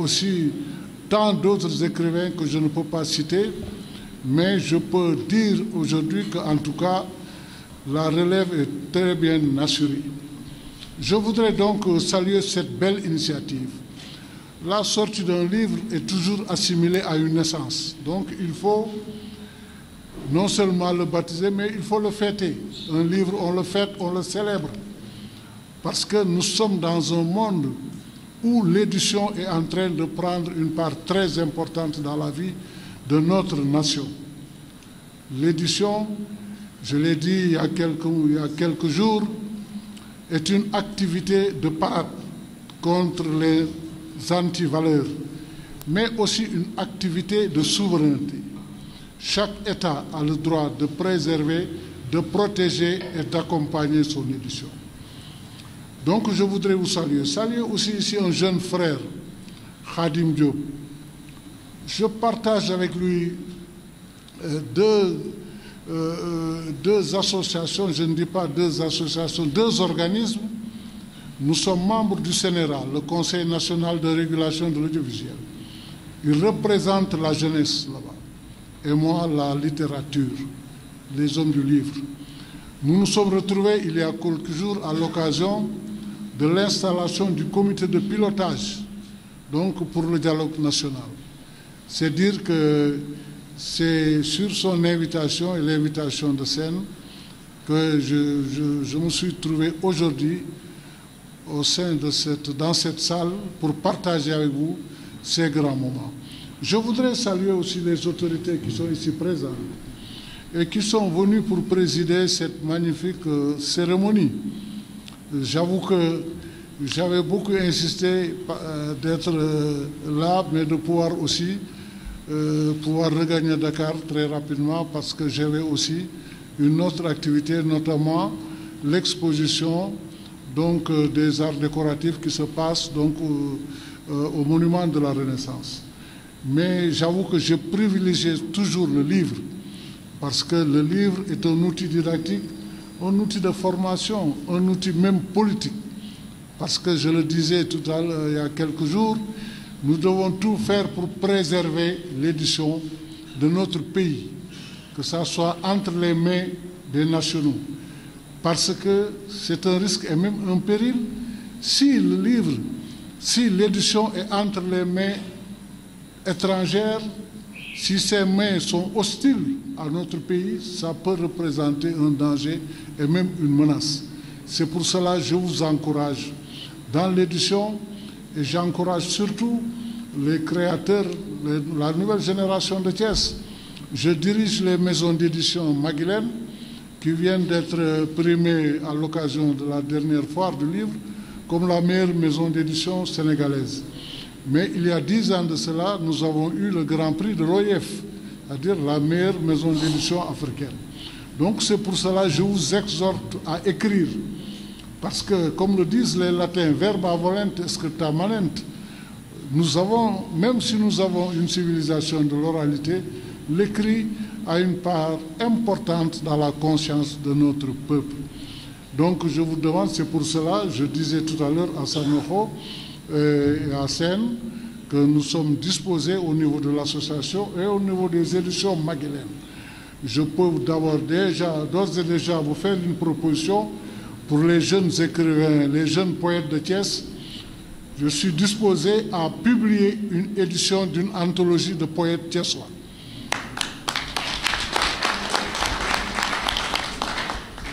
aussi tant d'autres écrivains que je ne peux pas citer, mais je peux dire aujourd'hui qu'en tout cas, la relève est très bien assurée. Je voudrais donc saluer cette belle initiative. La sortie d'un livre est toujours assimilée à une naissance. Donc il faut non seulement le baptiser, mais il faut le fêter. Un livre, on le fête, on le célèbre. Parce que nous sommes dans un monde où l'édition est en train de prendre une part très importante dans la vie de notre nation. L'édition, je l'ai dit il y a quelques jours, est une activité de parade contre les antivaleurs, mais aussi une activité de souveraineté. Chaque État a le droit de préserver, de protéger et d'accompagner son édition. Donc je voudrais vous saluer. Saluer aussi ici un jeune frère, Khadim Diop. Je partage avec lui deux associations, je ne dis pas deux associations, deux organismes. Nous sommes membres du CNRA, le Conseil national de régulation de l'audiovisuel. Il représente la jeunesse là-bas, et moi la littérature, les hommes du livre. Nous nous sommes retrouvés il y a quelques jours à l'occasion de l'installation du comité de pilotage, donc pour le dialogue national. C'est dire que c'est sur son invitation et l'invitation de Sen que je me suis trouvé aujourd'hui au sein de dans cette salle pour partager avec vous ces grands moments. Je voudrais saluer aussi les autorités qui sont ici présentes et qui sont venues pour présider cette magnifique cérémonie. J'avoue que j'avais beaucoup insisté d'être là, mais de pouvoir aussi pouvoir regagner Dakar très rapidement parce que j'avais aussi une autre activité, notamment l'exposition donc des arts décoratifs qui se passent donc au monument de la Renaissance. Mais j'avoue que je privilégie toujours le livre parce que le livre est un outil didactique, un outil de formation, un outil même politique. Parce que je le disais tout à l'heure, il y a quelques jours, nous devons tout faire pour préserver l'édition de notre pays, que ça soit entre les mains des nationaux. Parce que c'est un risque et même un péril. Si le livre, si l'édition est entre les mains étrangères, si ces mains sont hostiles à notre pays, ça peut représenter un danger et même une menace. C'est pour cela que je vous encourage dans l'édition et j'encourage surtout les créateurs, la nouvelle génération de Thiès. Je dirige les maisons d'édition Maguilène qui viennent d'être primées à l'occasion de la dernière foire du livre comme la meilleure maison d'édition sénégalaise. Mais il y a 10 ans de cela, nous avons eu le Grand Prix de l'OIF, c'est-à-dire la meilleure maison d'édition africaine. Donc c'est pour cela que je vous exhorte à écrire. Parce que, comme le disent les latins, verba volent scripta manent, nous avons, même si nous avons une civilisation de l'oralité, l'écrit a une part importante dans la conscience de notre peuple. Donc je vous demande, c'est pour cela, je disais tout à l'heure à Sanoho et à Sen, que nous sommes disposés au niveau de l'association et au niveau des éditions Maguilène. Je peux d'abord d'ores et déjà vous faire une proposition pour les jeunes écrivains, les jeunes poètes de Thiès. Je suis disposé à publier une édition d'une anthologie de poètes thiessois.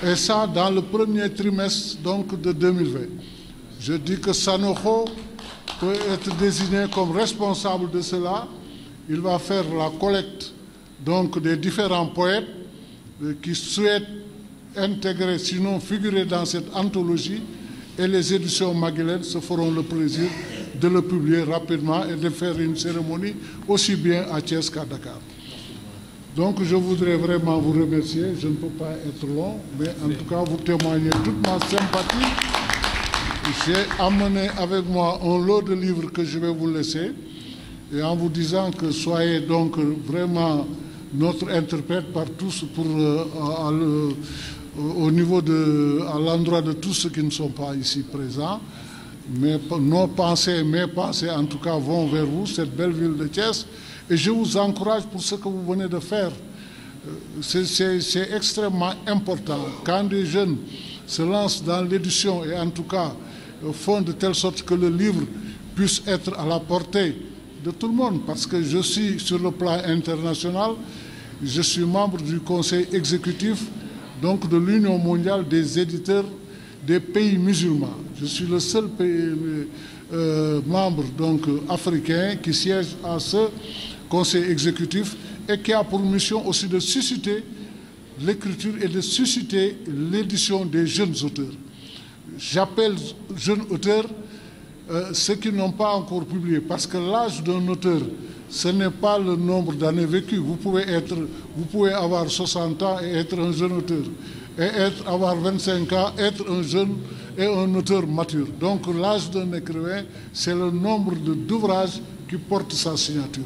Et ça dans le premier trimestre donc, de 2020. Je dis que Sanoho peut être désigné comme responsable de cela. Il va faire la collecte donc, des différents poètes qui souhaitent intégrer, sinon figurer dans cette anthologie, et les éditions Maguilène se feront le plaisir de le publier rapidement et de faire une cérémonie aussi bien à Thiès qu'à Dakar. Donc je voudrais vraiment vous remercier, je ne peux pas être long, mais en tout cas vous témoignez toute ma sympathie. J'ai amené avec moi un lot de livres que je vais vous laisser, et en vous disant que soyez donc vraiment notre interprète par tous pour au niveau à l'endroit de tous ceux qui ne sont pas ici présents. nos pensées, mes pensées en tout cas vont vers vous, cette belle ville de Thiès, et je vous encourage pour ce que vous venez de faire. C'est extrêmement important quand des jeunes se lancent dans l'édition et en tout cas font de telle sorte que le livre puisse être à la portée de tout le monde, parce que je suis sur le plan international, je suis membre du conseil exécutif donc de l'Union mondiale des éditeurs des pays musulmans. Je suis le seul membre donc africain qui siège à ce conseil exécutif et qui a pour mission aussi de susciter l'écriture et de susciter l'édition des jeunes auteurs. J'appelle jeunes auteurs ceux qui n'ont pas encore publié, parce que l'âge d'un auteur, ce n'est pas le nombre d'années vécues. Vous pouvez avoir 60 ans et être un jeune auteur, et avoir 25 ans, être un jeune et un auteur mature. Donc l'âge d'un écrivain, c'est le nombre d'ouvrages qui portent sa signature.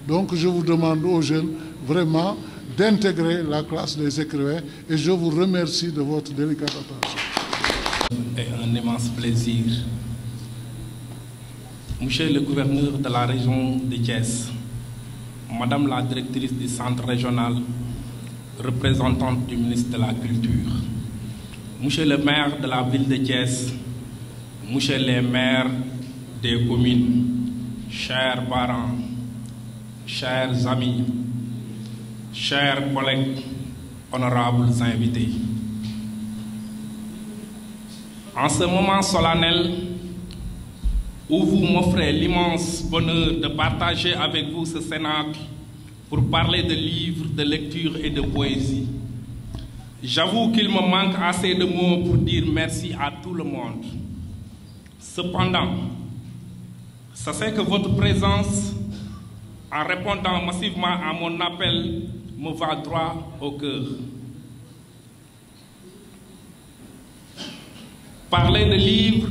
Donc je vous demande aux jeunes vraiment d'intégrer la classe des écrivains et je vous remercie de votre délicate attention. C'est un immense plaisir. Monsieur le gouverneur de la région de Thiès, Madame la directrice du centre régional, représentante du ministre de la Culture, Monsieur le maire de la ville de Thiès, Monsieur les maires des communes, chers parents, chers amis, chers collègues, honorables invités. En ce moment solennel où vous m'offrez l'immense bonheur de partager avec vous ce cénacle pour parler de livres, de lecture et de poésie, j'avoue qu'il me manque assez de mots pour dire merci à tout le monde. Cependant, sachez que votre présence, en répondant massivement à mon appel, me va droit au cœur. Parler de livres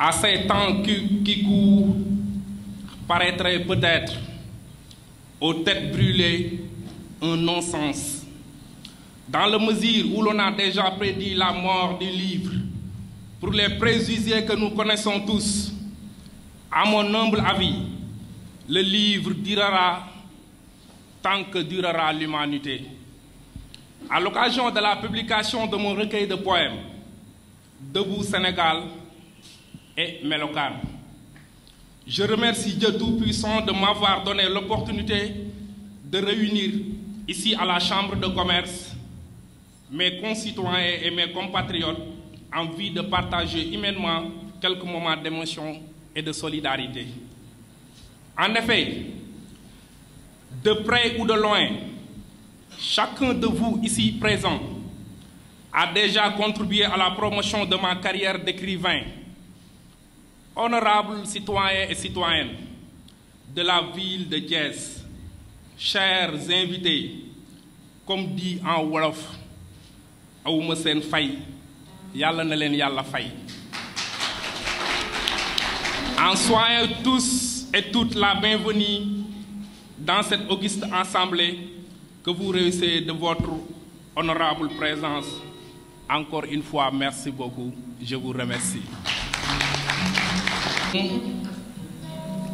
à ces temps qui courent paraîtrait peut-être aux têtes brûlées un non-sens. Dans la mesure où l'on a déjà prédit la mort du livre, pour les préjugés que nous connaissons tous, à mon humble avis, le livre durera tant que durera l'humanité. À l'occasion de la publication de mon recueil de poèmes, Debout Sénégal et Melokan, je remercie Dieu Tout-Puissant de m'avoir donné l'opportunité de réunir ici à la Chambre de commerce mes concitoyens et mes compatriotes en vue de partager humainement quelques moments d'émotion et de solidarité. En effet, de près ou de loin, chacun de vous ici présent a déjà contribué à la promotion de ma carrière d'écrivain. Honorables citoyens et citoyennes de la ville de Thiès, chers invités, comme dit en wolof, awuma sen fay, yalla na len yalla fay. En soyez tous et toutes la bienvenue dans cette auguste assemblée que vous réussissez de votre honorable présence. Encore une fois, merci beaucoup. Je vous remercie.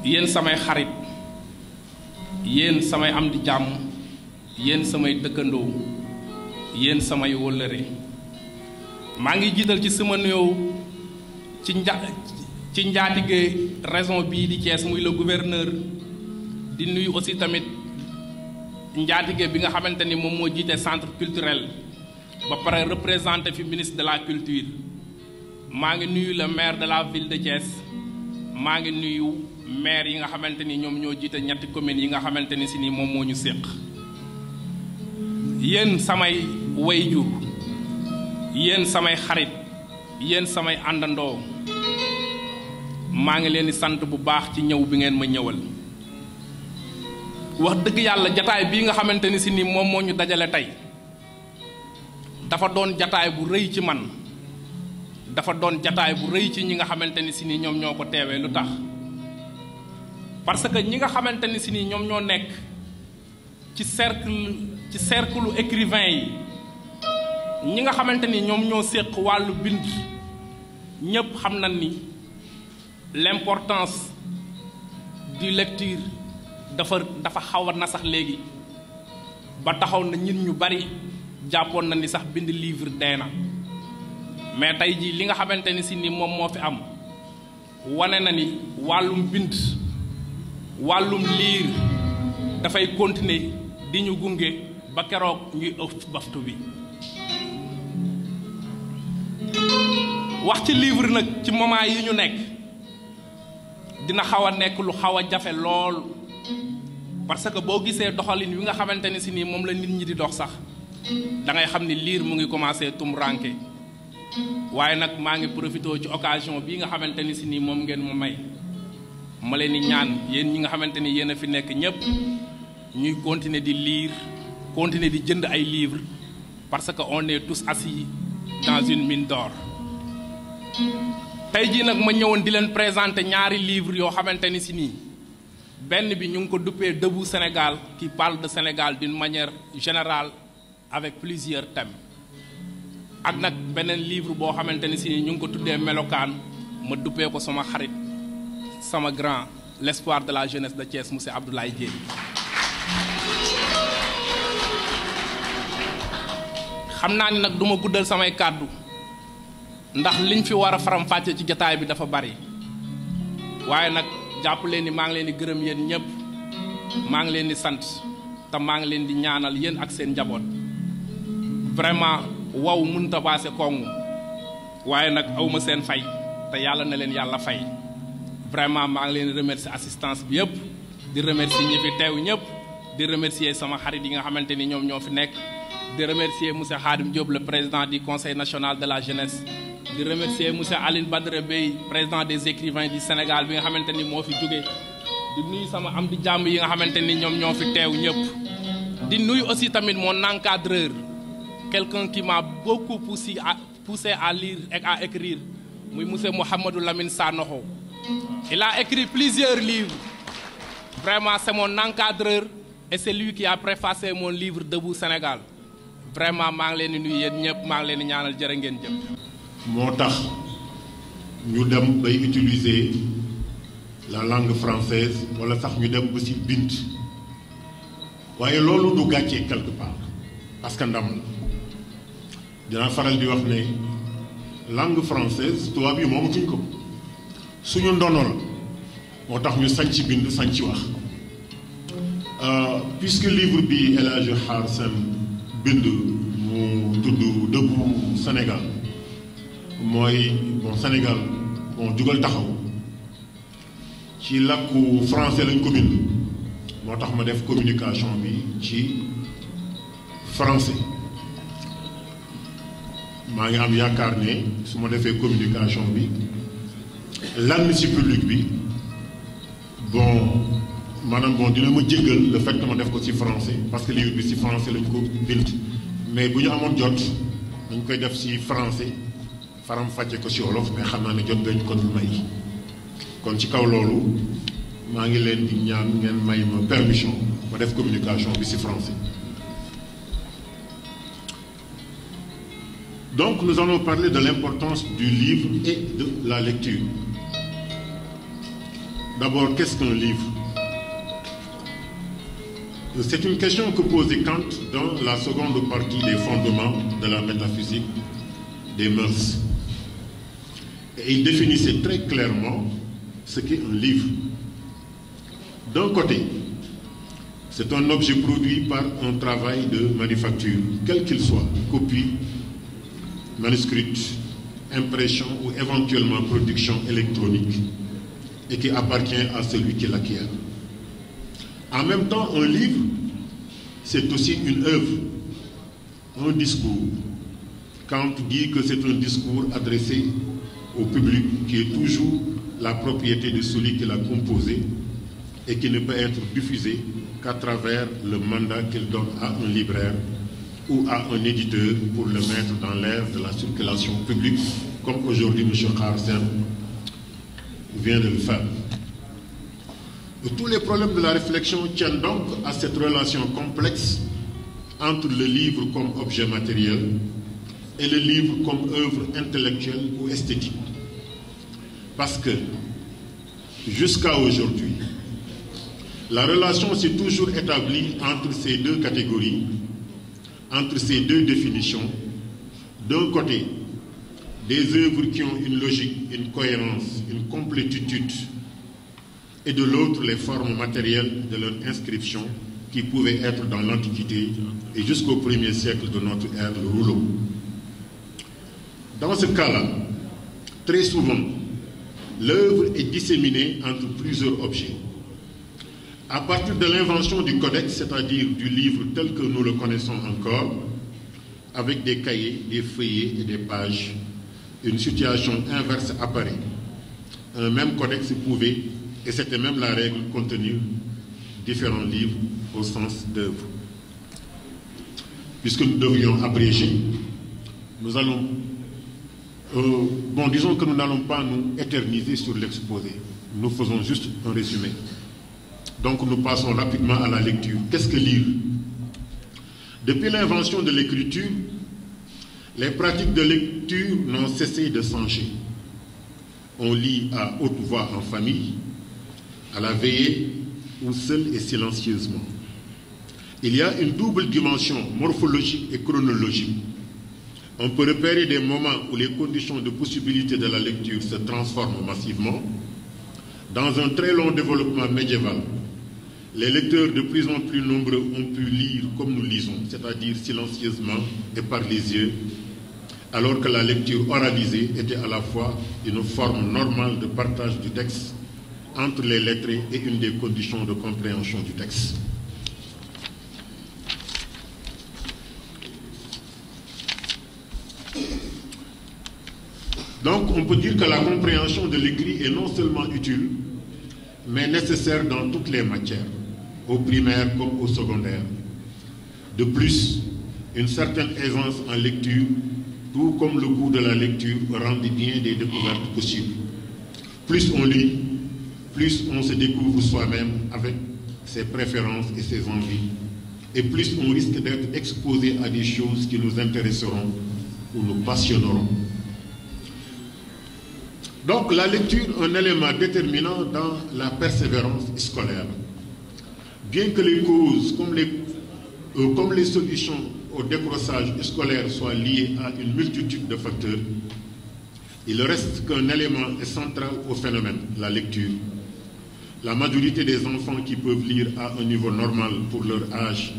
Yen samay xarit, yen samay am di jàmm, yen samay dëkkandoo, yen samay wóllëre. Maa ngi jiital ci sama nuyoo ci njaatige raison bii di Thiès muy le gouverneur, di nuyu aussi tamit njaatige bi nga xamante ni moom moo jiite centre culturel ba pare représenté fi ministre de la culture. Maa ngi nuyu le maire de la ville de Thiès, maa ngi nuyu maire yi nga xamante ni ñoom ñoo jiite ñetti communes yi nga xamante ni si ni moom moo ñu séq. Yéen samay wayjur, yéen samay xarit, yéen samay àndandoo, maa ngi leen di sant bu baax ci ñëw bi ngeen ma ñëwal. Wax dëgg yàlla jataay bii nga xamante ni si ni moom moo ñu dajale tey dafa doon jataay bu rëy ci man, dafa doon jataay bu rëy ci ñi nga xamante ni si ni ñoom ñoo ko teewee. Lu tax? Parce que ñi nga xamante ni si ni ñoom ñoo nekk ci cercle écrivain yi, ñi nga xamante ni ñoom ñoo séq wàllu bind, ñépp xam nañ ni l'importance du lecture dafa xaw a na sax léegi ba taxaw na ñit ñu bari jàppoon na ni sax bind livre dee na mais tey jii li nga xamante ni si ni moom moo fi am wane na ni wàllum bind wàllum liir dafay continuer di ñu gunge ba keroog ñuy ëpp baftu bi wax ci livre nag ci moment yi ñu nekk dina xaw a nekk lu xaw a jafe lool parce que boo gisee doxalin wi nga xamante ni si nii moom la nit ñi di dox sax da ngay xam ni liir mu ngi commencé tumranke waaye nag maa ngi profité ci occasion bii nga xamante ni si nii moom ngeen ma may ma leen di ñaan yéen ñi nga xamante ni yéen a fi nekk ñëpp ñuy continuer di lire continuer di jënd ay livres parce que on est tous assis dans une mine d'or tey jii nag ma ñëwoon di leen présenter ñaari livres yoo xamante ni si nii benn bi ñu ngi ko duppee Debout Sénégal qui parle de Sénégal d'une manière générale avec plusieurs thèmes ak nag beneen livre boo xamante ni si nii ñu ngi ko tuddee Melokaan ma duppee ko sama xarit sama grand l'espoir de la jeunesse de Thiès monsieur Abdoulaye Dièye xam naa ni nag du ma guddal samay kàddu ndax liñ fi war a faram-fàcce ci jotaay bi dafa bari waaye nag jàpp leen ni maa ngi leen di gërëm yéen ñëpp maa ngi leen di sant te maa ngi leen di ñaanal yéen ak seen njaboot vraiment waw mënut a paase kongu waaye nag awma seen fay te yàlla na leen yàlla fay vraiment maa ngi leen di remercier assistance bi yëpp di remercier ñi fi teew ñëpp di remercier sama xarit yi nga xamante ni ñoom ñoo fi nekk di remercier monsieur Khadim Diop le président du conseil national de la jeunesse di remercier monsieur Aline Badara Bey président des écrivains du Sénégal bi nga xamante ni moo fi jóge di nuyu sama am di jàmm yi nga xamante ni ñoom ñoo fi teew ñëpp di nuyu aussi tamit mon encadreur quelqu'un qui m'a beaucoup poussé à lire et à écrire muy monsieur Mouhamadou Lamine Sanoxo il a écrit plusieurs livres vraiment c'est mon encadreur et c'est lui qui a préfacé mon livre Debout Sénégal vraiment maa ngi leen di nuyu yéen ñëpp maa ngi leen di ñaanal jërë ngeen jëf. moo tax ñu dem bay utiliser la langue française wala sax ñu dem ba ci bind waaye loolu du gàccee quelque part parce que ndam la dinaa faral di wax ne langue française tubaab yi moomatuñ ko suñu ndono la moo tax ñu sañ ci bind sañ ci wax puisque livre bi El Hadji Xaar Sène bind mu tudd Debout Sénégal mooy bon Sénégal bon jugal taxaw ci làkku français lañ ko bind moo tax ma def communication bi ci français maa ngi am yaakaar ne su ma defee communication bi lan ci public bi bon maanaam bon dina ma jéggal le fait que ma def ko ci français parce que livre bi ci français lañ ko bind mais bu ñu amoon jot dañ koy def ci français faram fàcce ko ci wolof mais xam naa ne jot dañ ko may kon ci kaw loolu maa ngi leen di ñaan ngeen may ma permission ma def communication bi ci français. Donc nous allons parler de l'importance du livre et de la lecture. D'abord, qu'est-ce qu'un livre? C'est une question que posait Kant dans la seconde partie des fondements de la métaphysique des mœurs. Et il définissait très clairement ce qu'est un livre. D'un côté, c'est un objet produit par un travail de manufacture, quel qu'il soit, copie, manuscrite, impression ou éventuellement production électronique, et qui appartient à celui qui l'acquiert. En même temps, un livre, c'est aussi une œuvre, un discours. Kant dit que c'est un discours adressé au public qui est toujours la propriété de celui qui l'a composé et qui ne peut être diffusé qu'à travers le mandat qu'il donne à un libraire ou à un éditeur pour le mettre dans l'ère de la circulation publique, comme aujourd'hui M. Xaar Sène vient de le faire. Et tous les problèmes de la réflexion tiennent donc à cette relation complexe entre le livre comme objet matériel et le livre comme œuvre intellectuelle ou esthétique. Parce que jusqu'à aujourd'hui, la relation s'est toujours établie entre ces deux catégories, entre ces deux définitions. D'un côté, des œuvres qui ont une logique, une cohérence, une complétude, et de l'autre, les formes matérielles de leur inscription qui pouvaient être dans l'Antiquité et jusqu'au 1er siècle de notre ère, le rouleau. Dans ce cas-là, très souvent, l'œuvre est disséminée entre plusieurs objets. À partir de l'invention du codex, c'est-à-dire du livre tel que nous le connaissons encore, avec des cahiers, des feuillets et des pages, une situation inverse apparaît. Un même codex pouvait, et c'était même la règle, contenir différents livres au sens d'œuvre. Puisque nous devrions abréger, nous allons... disons que nous n'allons pas nous éterniser sur l'exposé. Nous faisons juste un résumé. Donc nous passons rapidement à la lecture. Qu'est-ce que lire? Depuis l'invention de l'écriture, les pratiques de lecture n'ont cessé de changer. On lit à haute voix en famille, à la veillée ou seul et silencieusement. Il y a une double dimension morphologique et chronologique. On peut repérer des moments où les conditions de possibilité de la lecture se transforment massivement. Dans un très long développement médiéval, les lecteurs de plus en plus nombreux ont pu lire comme nous lisons, c'est-à-dire silencieusement et par les yeux, alors que la lecture oralisée était à la fois une forme normale de partage du texte entre les lettrés et une des conditions de compréhension du texte. Donc, on peut dire que la compréhension de l'écrit est non seulement utile, mais nécessaire dans toutes les matières, au primaire comme au secondaire. De plus, une certaine aisance en lecture, tout comme le goût de la lecture, rend bien des découvertes possibles. Plus on lit, plus on se découvre soi-même avec ses préférences et ses envies, et plus on risque d'être exposé à des choses qui nous intéresseront ou nous passionneront. Donc la lecture, un élément déterminant dans la persévérance scolaire. Bien que les causes comme les solutions au décrochage scolaire soient liées à une multitude de facteurs, il reste qu'un élément est central au phénomène, la lecture. La majorité des enfants qui peuvent lire à un niveau normal pour leur âge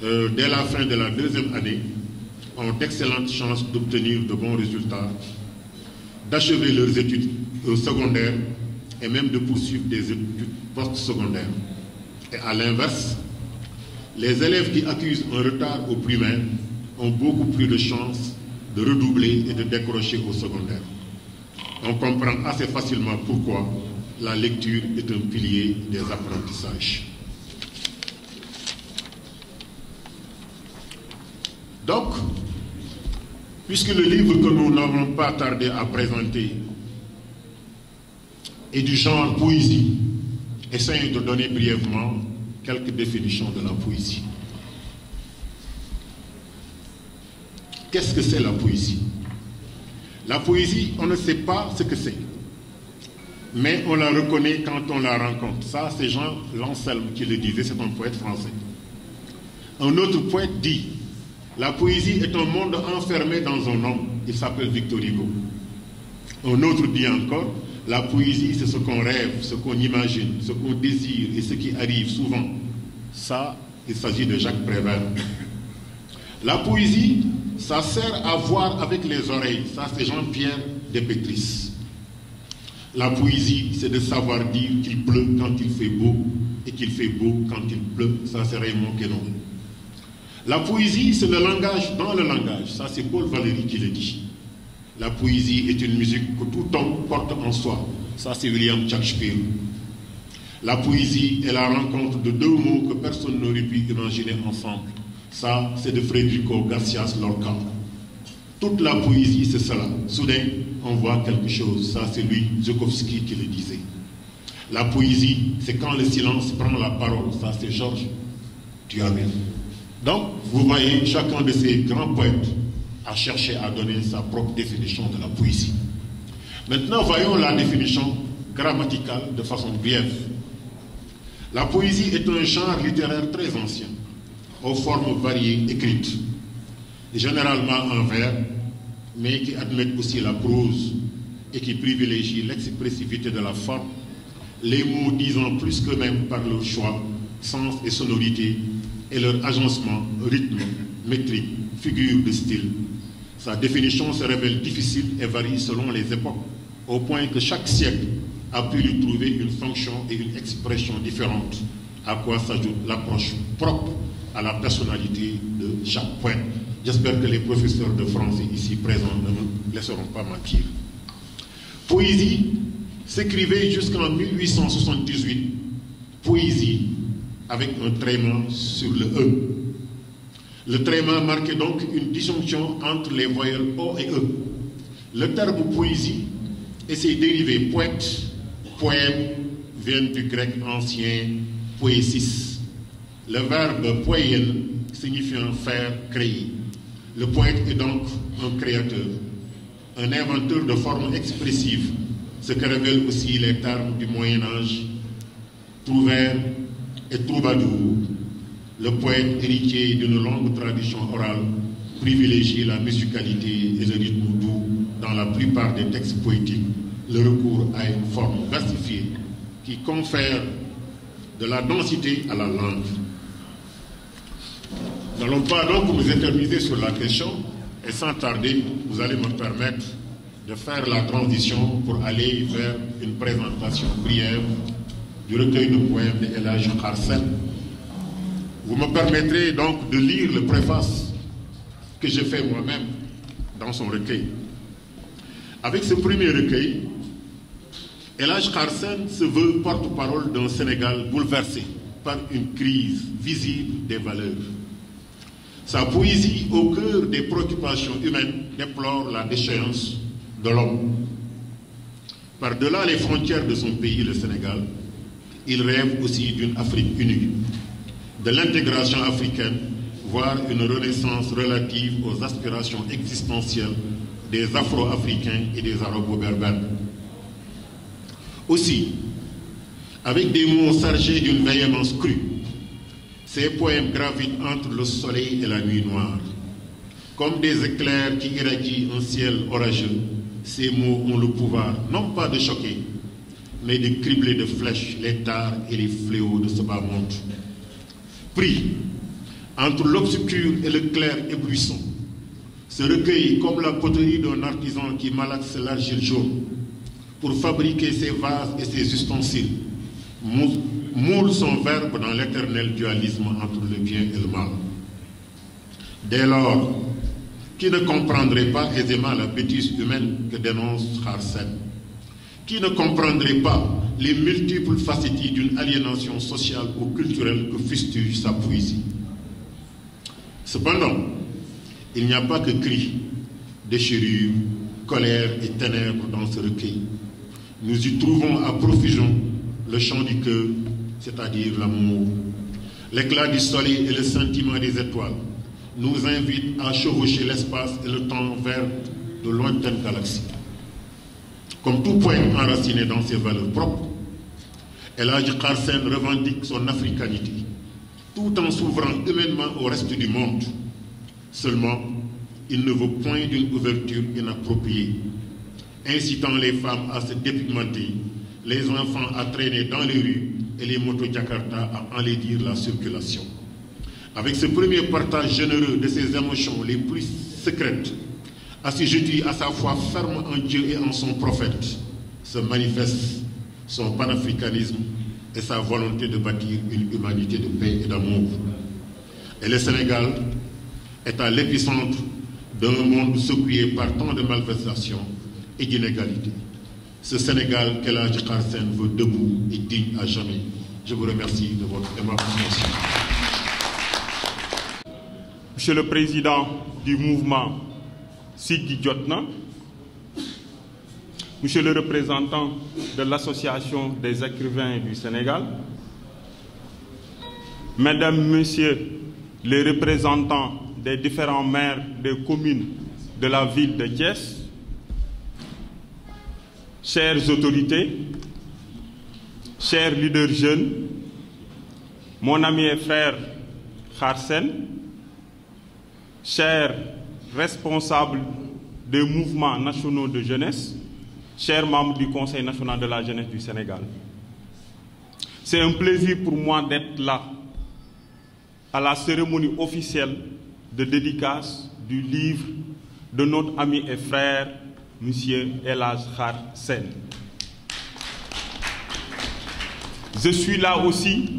dès la fin de la deuxième année ont d'excellentes chances d'obtenir de bons résultats, d'achever leurs études secondaires et même de poursuivre des études postsecondaires. Et à l'inverse, les élèves qui accusent un retard au primaire ont beaucoup plus de chances de redoubler et de décrocher au secondaire. On comprend assez facilement pourquoi la lecture est un pilier des apprentissages. Donc, puisque le livre que nous n'avons pas tardé à présenter est du genre poésie, essayons de donner brièvement quelques définitions de la poésie. Qu'est-ce que c'est la poésie? La poésie, on ne sait pas ce que c'est, mais on la reconnaît quand on la rencontre. Ça, c'est Jean Lancelme qui le disait, c'est un poète français. Un autre poète dit: la poésie est un monde enfermé dans un homme. Il s'appelle Victor Hugo. Un autre dit encore: la poésie, c'est ce qu'on rêve, ce qu'on imagine, ce qu'on désire et ce qui arrive souvent. Ça, il s'agit de Jacques Prévert. La poésie, ça sert à voir avec les oreilles. Ça, c'est Jean-Pierre Despétris. La poésie, c'est de savoir dire qu'il pleut quand il fait beau et qu'il fait beau quand il pleut. Ça, c'est Raymond Queneau. La poésie, c'est le langage dans le langage. Ça, c'est Paul Valéry qui le dit. La poésie est une musique que tout homme porte en soi. Ça, c'est William Shakespeare. La poésie est la rencontre de deux mots que personne n'aurait pu imaginer ensemble. Ça, c'est de Federico Garcia Lorca. Toute la poésie, c'est cela. Soudain, on voit quelque chose. Ça, c'est lui, Zhukovsky, qui le disait. La poésie, c'est quand le silence prend la parole. Ça, c'est Georges Duhamel. Donc, vous voyez, chacun de ces grands poètes a cherché à donner sa propre définition de la poésie. Maintenant, voyons la définition grammaticale de façon brève. La poésie est un genre littéraire très ancien, aux formes variées écrites, généralement en vers, mais qui admettent aussi la prose et qui privilégie l'expressivité de la forme, les mots disant plus qu'eux-mêmes par leur choix, sens et sonorité, et leur agencement, rythme, métrique, figure de style. Sa définition se révèle difficile et varie selon les époques, au point que chaque siècle a pu lui trouver une fonction et une expression différente, à quoi s'ajoute l'approche propre à la personnalité de chaque poète. J'espère que les professeurs de français ici présents ne me laisseront pas mentir. Poésie s'écrivait jusqu'en 1878, poésie avec un tréma sur le E. Le tréma marquait donc une disjonction entre les voyelles O et E. Le terme poésie et ses dérivés poète, poème viennent du grec ancien poésis. Le verbe poien signifiant faire, créer. Le poète est donc un créateur, un inventeur de formes expressives, ce que révèlent aussi les termes du Moyen-Âge, trouvère et troubadour. Le poète, héritier d'une longue tradition orale, privilégie la musicalité et le rythme doux dans la plupart des textes poétiques, le recours à une forme versifiée qui confère de la densité à la langue. Nous n'allons pas donc nous éterniser sur la question, et sans tarder, vous allez me permettre de faire la transition pour aller vers une présentation brève du recueil de poèmes de El Hadj Kharsène. Vous me permettrez donc de lire le préface que j'ai fait moi-même dans son recueil. Avec ce premier recueil, El Hadj Kharsène se veut porte-parole d'un Sénégal bouleversé par une crise visible des valeurs. Sa poésie, au cœur des préoccupations humaines, déplore la déchéance de l'homme. Par-delà les frontières de son pays, le Sénégal, il rêve aussi d'une Afrique unie, de l'intégration africaine, voire une renaissance relative aux aspirations existentielles des Afro-Africains et des Arabo-Berbères. Aussi, avec des mots chargés d'une véhémence crue, ces poèmes gravitent entre le soleil et la nuit noire. Comme des éclairs qui irradient un ciel orageux, ces mots ont le pouvoir, non pas de choquer, mais de cribler de flèches les tares et les fléaux de ce bas monde. Pris entre l'obscur et le clair éblouissant, se recueille comme la poterie d'un artisan qui malaxe l'argile jaune pour fabriquer ses vases et ses ustensiles, moule son verbe dans l'éternel dualisme entre le bien et le mal. Dès lors, qui ne comprendrait pas aisément la bêtise humaine que dénonce Kharsène? Qui ne comprendrait pas les multiples facettes d'une aliénation sociale ou culturelle que fustige sa poésie? Cependant, il n'y a pas que cris, déchirures, colère et ténèbres dans ce recueil. Nous y trouvons à profusion le chant du cœur, c'est-à-dire l'amour. L'éclat du soleil et le sentiment des étoiles nous invitent à chevaucher l'espace et le temps vers de lointaines galaxies. Comme tout poème enraciné dans ses valeurs propres, El Hadj Kharsène revendique son africanité, tout en s'ouvrant humainement au reste du monde. Seulement, il ne veut point d'une ouverture inappropriée, incitant les femmes à se dépigmenter, les enfants à traîner dans les rues et les motos Jakarta à enlaidir la circulation. Avec ce premier partage généreux de ses émotions les plus secrètes, assujetti à sa foi ferme en Dieu et en son prophète, se manifeste son panafricanisme et sa volonté de bâtir une humanité de paix et d'amour. Et le Sénégal est à l'épicentre d'un monde secoué par tant de malversations et d'inégalités. Ce Sénégal qu'El Hadj Kharsène veut debout et digne à jamais. Je vous remercie de votre aimable attention. Monsieur le Président du mouvement Siggi Jotna, Monsieur le représentant de l'Association des écrivains du Sénégal, Mesdames, Messieurs les représentants des différents maires des communes de la ville de Thiès, chères autorités, cher leader jeune, mon ami et frère Khar Sène, cher responsable des mouvements nationaux de jeunesse, chers membres du Conseil national de la jeunesse du Sénégal. C'est un plaisir pour moi d'être là à la cérémonie officielle de dédicace du livre de notre ami et frère, M. El Hadj Khar Sène. Je suis là aussi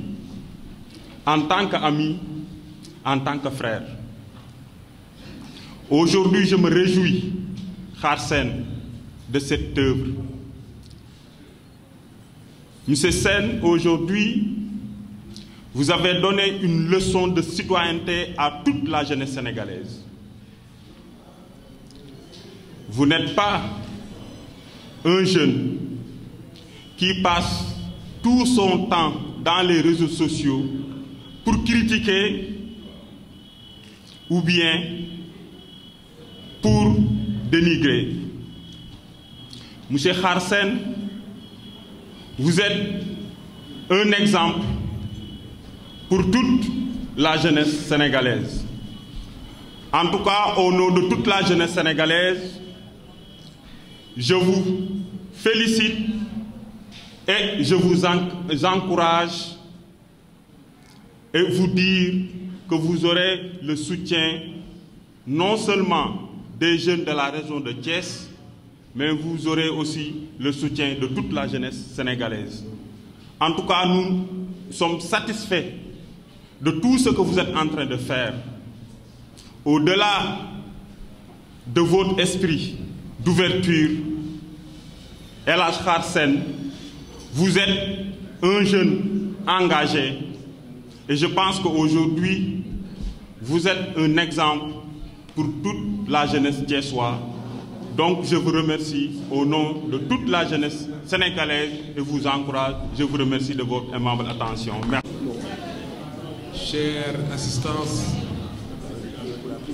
en tant qu'ami, en tant que frère. Aujourd'hui, je me réjouis, Khar Sène, de cette œuvre. Monsieur Sène, aujourd'hui, vous avez donné une leçon de citoyenneté à toute la jeunesse sénégalaise. Vous n'êtes pas un jeune qui passe tout son temps dans les réseaux sociaux pour critiquer ou bien pour dénigrer. Monsieur Khar Sène, vous êtes un exemple pour toute la jeunesse sénégalaise. En tout cas, au nom de toute la jeunesse sénégalaise, je vous félicite et je vous encourage et vous dire que vous aurez le soutien non seulement des jeunes de la région de Thiès, mais vous aurez aussi le soutien de toute la jeunesse sénégalaise. En tout cas, nous sommes satisfaits de tout ce que vous êtes en train de faire. Au-delà de votre esprit d'ouverture, El Hadj Khar Sène, vous êtes un jeune engagé et je pense qu'aujourd'hui, vous êtes un exemple pour toute la jeunesse thiessoise. Donc je vous remercie au nom de toute la jeunesse sénégalaise et vous encourage. Je vous remercie de votre aimable attention. Merci. Chère assistance,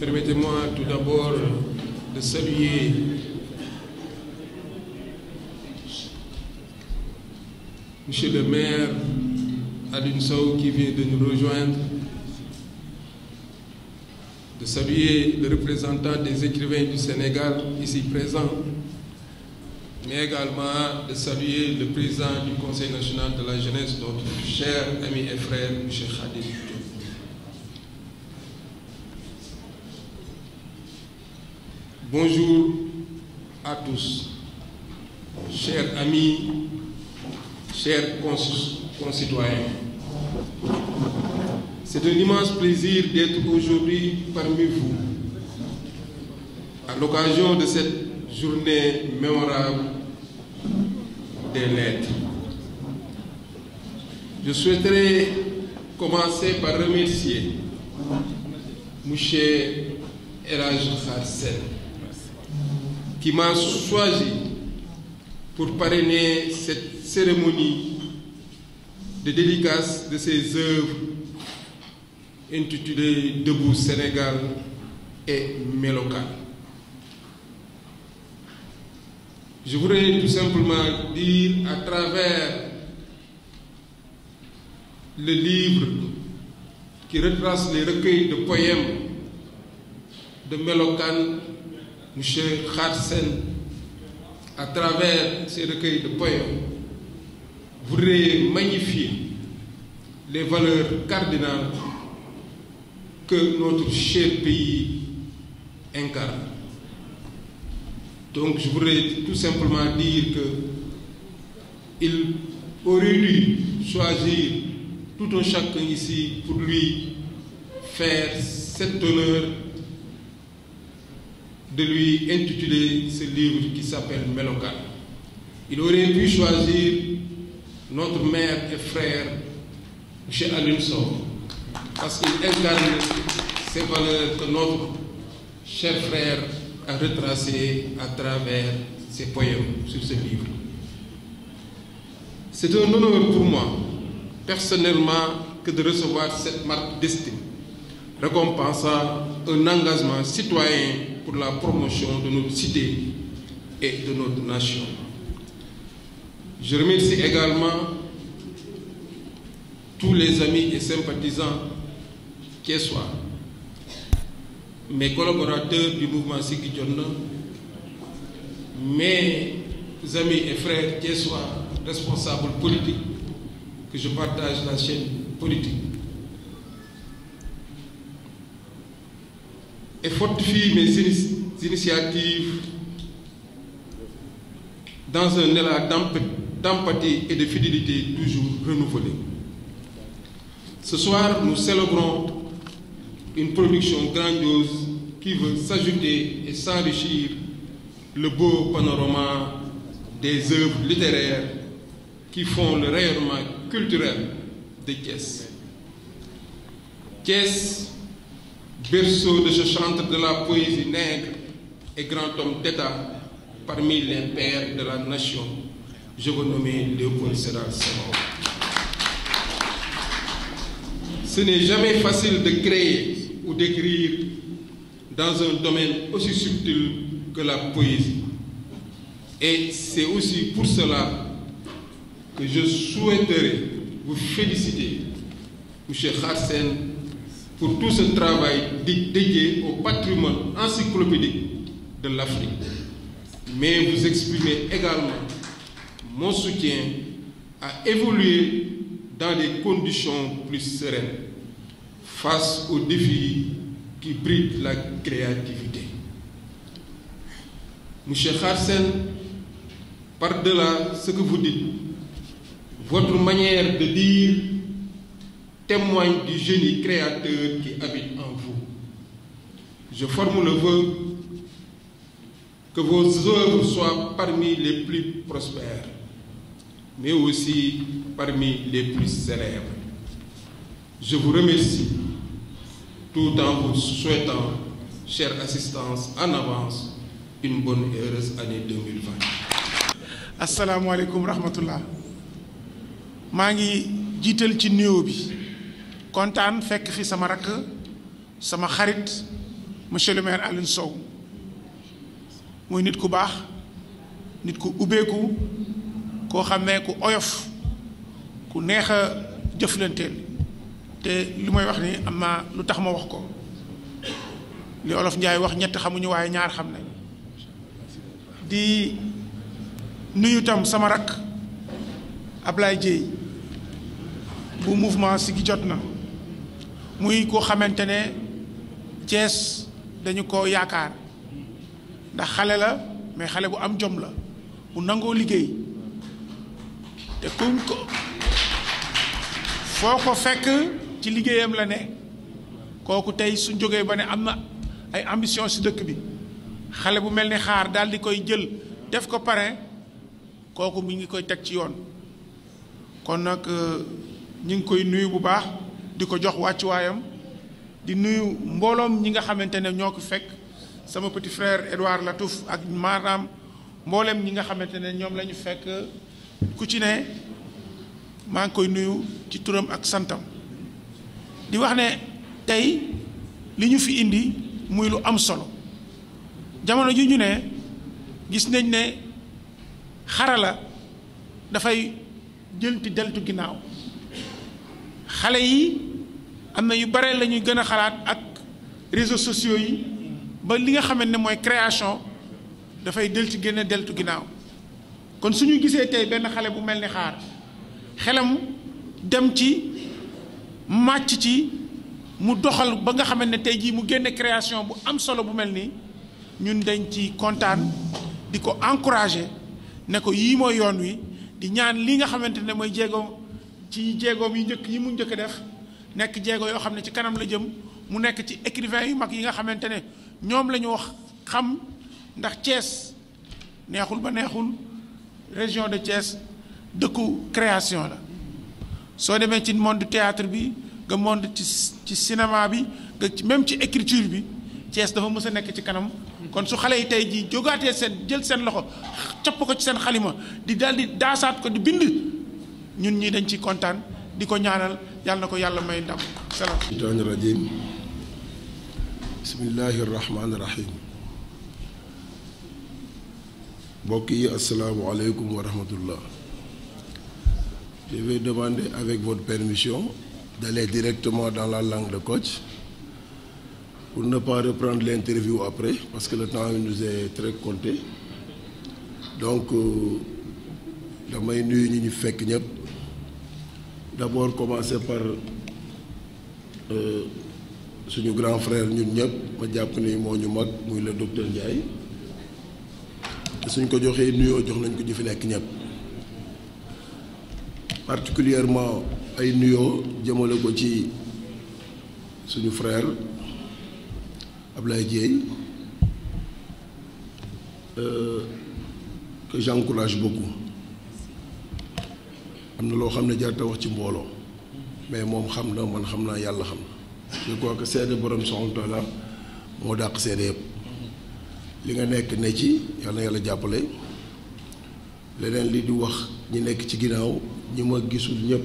permettez-moi tout d'abord de saluer Monsieur le maire Alioune Sow qui vient de nous rejoindre, de saluer le représentant des écrivains du Sénégal ici présent, mais également de saluer le président du Conseil national de la jeunesse, notre cher ami et frère, M. Khadim. Bonjour à tous, chers amis, chers concitoyens. C'est un immense plaisir d'être aujourd'hui parmi vous, à l'occasion de cette journée mémorable des lettres. Je souhaiterais commencer par remercier M. El Hadj Khar Sène, qui m'a choisi pour parrainer cette cérémonie de dédicace de ses œuvres intitulées Debout Sénégal et Melokan. Je voudrais tout simplement dire, à travers le livre qui retrace les recueils de poèmes de Melokan, M. Khar Sène, à travers ces recueils de poèmes, voudrait magnifier les valeurs cardinales que notre cher pays incarne. Donc je voudrais tout simplement dire qu'il aurait dû choisir tout un chacun ici pour lui faire cet honneur de lui intituler ce livre qui s'appelle Melokan. Il aurait pu choisir notre mère et frère, M. Alioune Sow, parce qu'il incarne ces valeurs que notre cher frère a retracées à travers ses poèmes sur ce livre. C'est un honneur pour moi, personnellement, que de recevoir cette marque d'estime, récompensant un engagement citoyen pour la promotion de notre cité et de notre nation. Je remercie également tous les amis et sympathisants thiessois, mes collaborateurs du mouvement Siggi Jotna, mes amis et frères thiessois responsables politiques que je partage la chaîne politique, et fortifie mes initiatives dans un élan d'empathie et de fidélité toujours renouvelé. Ce soir, nous célébrons une production grandiose qui veut s'ajouter et s'enrichir le beau panorama des œuvres littéraires qui font le rayonnement culturel de Thiès. Thiès, berceau de ce chantre de la poésie nègre et grand homme d'État parmi les pères de la nation, je veux nommer Léopold Sédar Senghor. Ce n'est jamais facile de créer ou d'écrire dans un domaine aussi subtil que la poésie. Et c'est aussi pour cela que je souhaiterais vous féliciter, M. Khar Sène, pour tout ce travail dédié au patrimoine encyclopédique de l'Afrique. Mais vous exprimez également mon soutien à évoluer dans des conditions plus sereines face aux défis qui brident la créativité. M. Khar Sène, par-delà ce que vous dites, votre manière de dire témoigne du génie créateur qui habite en vous. Je forme le vœu que vos œuvres soient parmi les plus prospères, mais aussi parmi les plus célèbres. Je vous remercie tout en vous souhaitant, chère assistance, en avance, une bonne et heureuse année 2020. Assalamu alaikum rahmatullah. maa ngi jiital ci nuyoo bi kontaan fekk fi sama rakk sama xarit monsieur le maire Alioune Sow muy nit ku baax nit ku ubbeeku koo xam ne ku oyof ku neex a jëflanteel te li may wax ni am naa lu tax ma wax ko li olof Njaay wax ñett xamuñu waaye ñaar xam nañ di nuyu tam sama rakk Ablaye Dieye bu mouvement Siggi Jotna muy koo xamante ne Thiès dañu ko yaakaar ndax xale la mais xale bu am jom la bu nangoo liggéey te kuñ ko foo ko fekk ci liggéeyam la ne kooku tey suñ jógee ba ne am na ay ambition si dëkk bi xale bu mel ni Xaar daal di koy jël def ko parrain kooku mi ngi koy teg ci yoon kon nag ñu ngi koy nuyu bu baax di ko jox wàccuwaayam di nuyu mbooloom ñi nga xamante ne ñoo ko fekk sama petit frère Edouard Latouf ak maanaam mboolem ñi nga xamante ne ñoom la ñu fekk ku ci ne maa ngi koy nuyu ci turam ak santam di wax ne tey li ñu fi indi muy lu am solo jamono ji ñu ne gis nañ ne xarala dafay jëlti deltu ginnaaw xale yi am na yu bare la ñuy gën a xalaat ak réseaux sociaux yi ba li nga xamante ne mooy création dafay deltu génn deltu ginnaaw kon suñu gisee tey benn xale bu mel ni Xaar xelam dem ci màcc ci mu doxal ba nga xamante ne tey jii mu génne création bu am solo bu mel nii ñun dañ ci kontaan di ko encourager ne ko yii mooy yoon wi di ñaan li nga xamante ne mooy jéego ci jéegoom yi njëkk yi mu njëkk def nekk jéego yoo xam ne ci kanam la jëm mu nekk ci écrivain yu mag yi nga xamante ne ñoom la ñu wax xam ndax Thiès neexul ba neexul région de Thiès dëkku création la soo demee ci monde théâtre bi nga monde ci cinéma bi nga même ci écriture bi Thiès dafa mës a nekk ci kanam kon su xale yi tey jii jógaatee seen jël seen loxo capp ko ci seen xalima di daal di daasaat ko di bind ñun ñi dañ ci kontaan di ko ñaanal yàlla na ko yàlla may ndam salaam. shaytaani rajiim bismillaahi rahmaani rahiim mbokk yi asalaamu aleykum wa rahmatullah Je vais demander, avec votre permission, d'aller directement dans la langue de coach pour ne pas reprendre l'interview après, parce que le temps nous est très compté. Donc, damay nuyu ñi ñu fekk ñëpp. D'abord commencer par suñu grand frère ñun ñëpp ma jàpp ni moo ñu mag muy le docteur Ndiaye suñ ko joxee nuyoo jox nañ ko ñu fi nekk ñëpp particulièrement ay nuyoo jëmale ko ci suñu frère Ablaye Dieye que j'encourage beaucoup. am na loo xam ne jarta wax ci mbooloo mais moom xam na man xam naa yàlla xam na je crois que seede borom subhanahu wa taala moo dàq seede yëpp li nga nekk ne ci yàlla na yàlla jàppale leneen li di wax ñi nekk ci ginnaaw ñi ma gisul ñëpp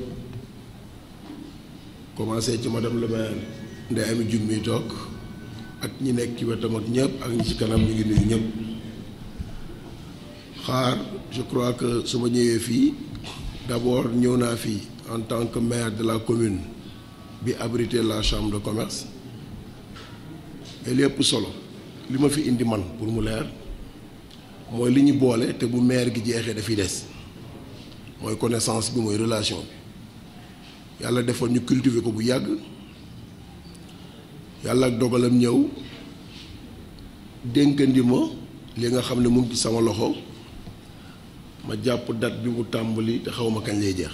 commencé ci madame le maire Ndeye Amy Diouf mi toog ak ñi nekk ci wetam ak ñëpp ak ñi ci kanam ñu ngi nuyu ñëpp xaar je crois que su ma ñëwee fii d'abord ñëw naa fii en tant que maire de la commune bi abrité la chambre de commerce mais lépp solo li ma fi indi man pour mu leer mooy li ñu boole te bu maire gi jeexee dafiy des mooy connaissance bi mooy relation bi yàlla defoon ñu cultiver ko bu yàgg yàlla ak dogalam ñëw dénkandi ma li nga xam ne mu ngi ci sama loxo ma jàpp date bi mu tàmbali te xaw ma kañ lay jeex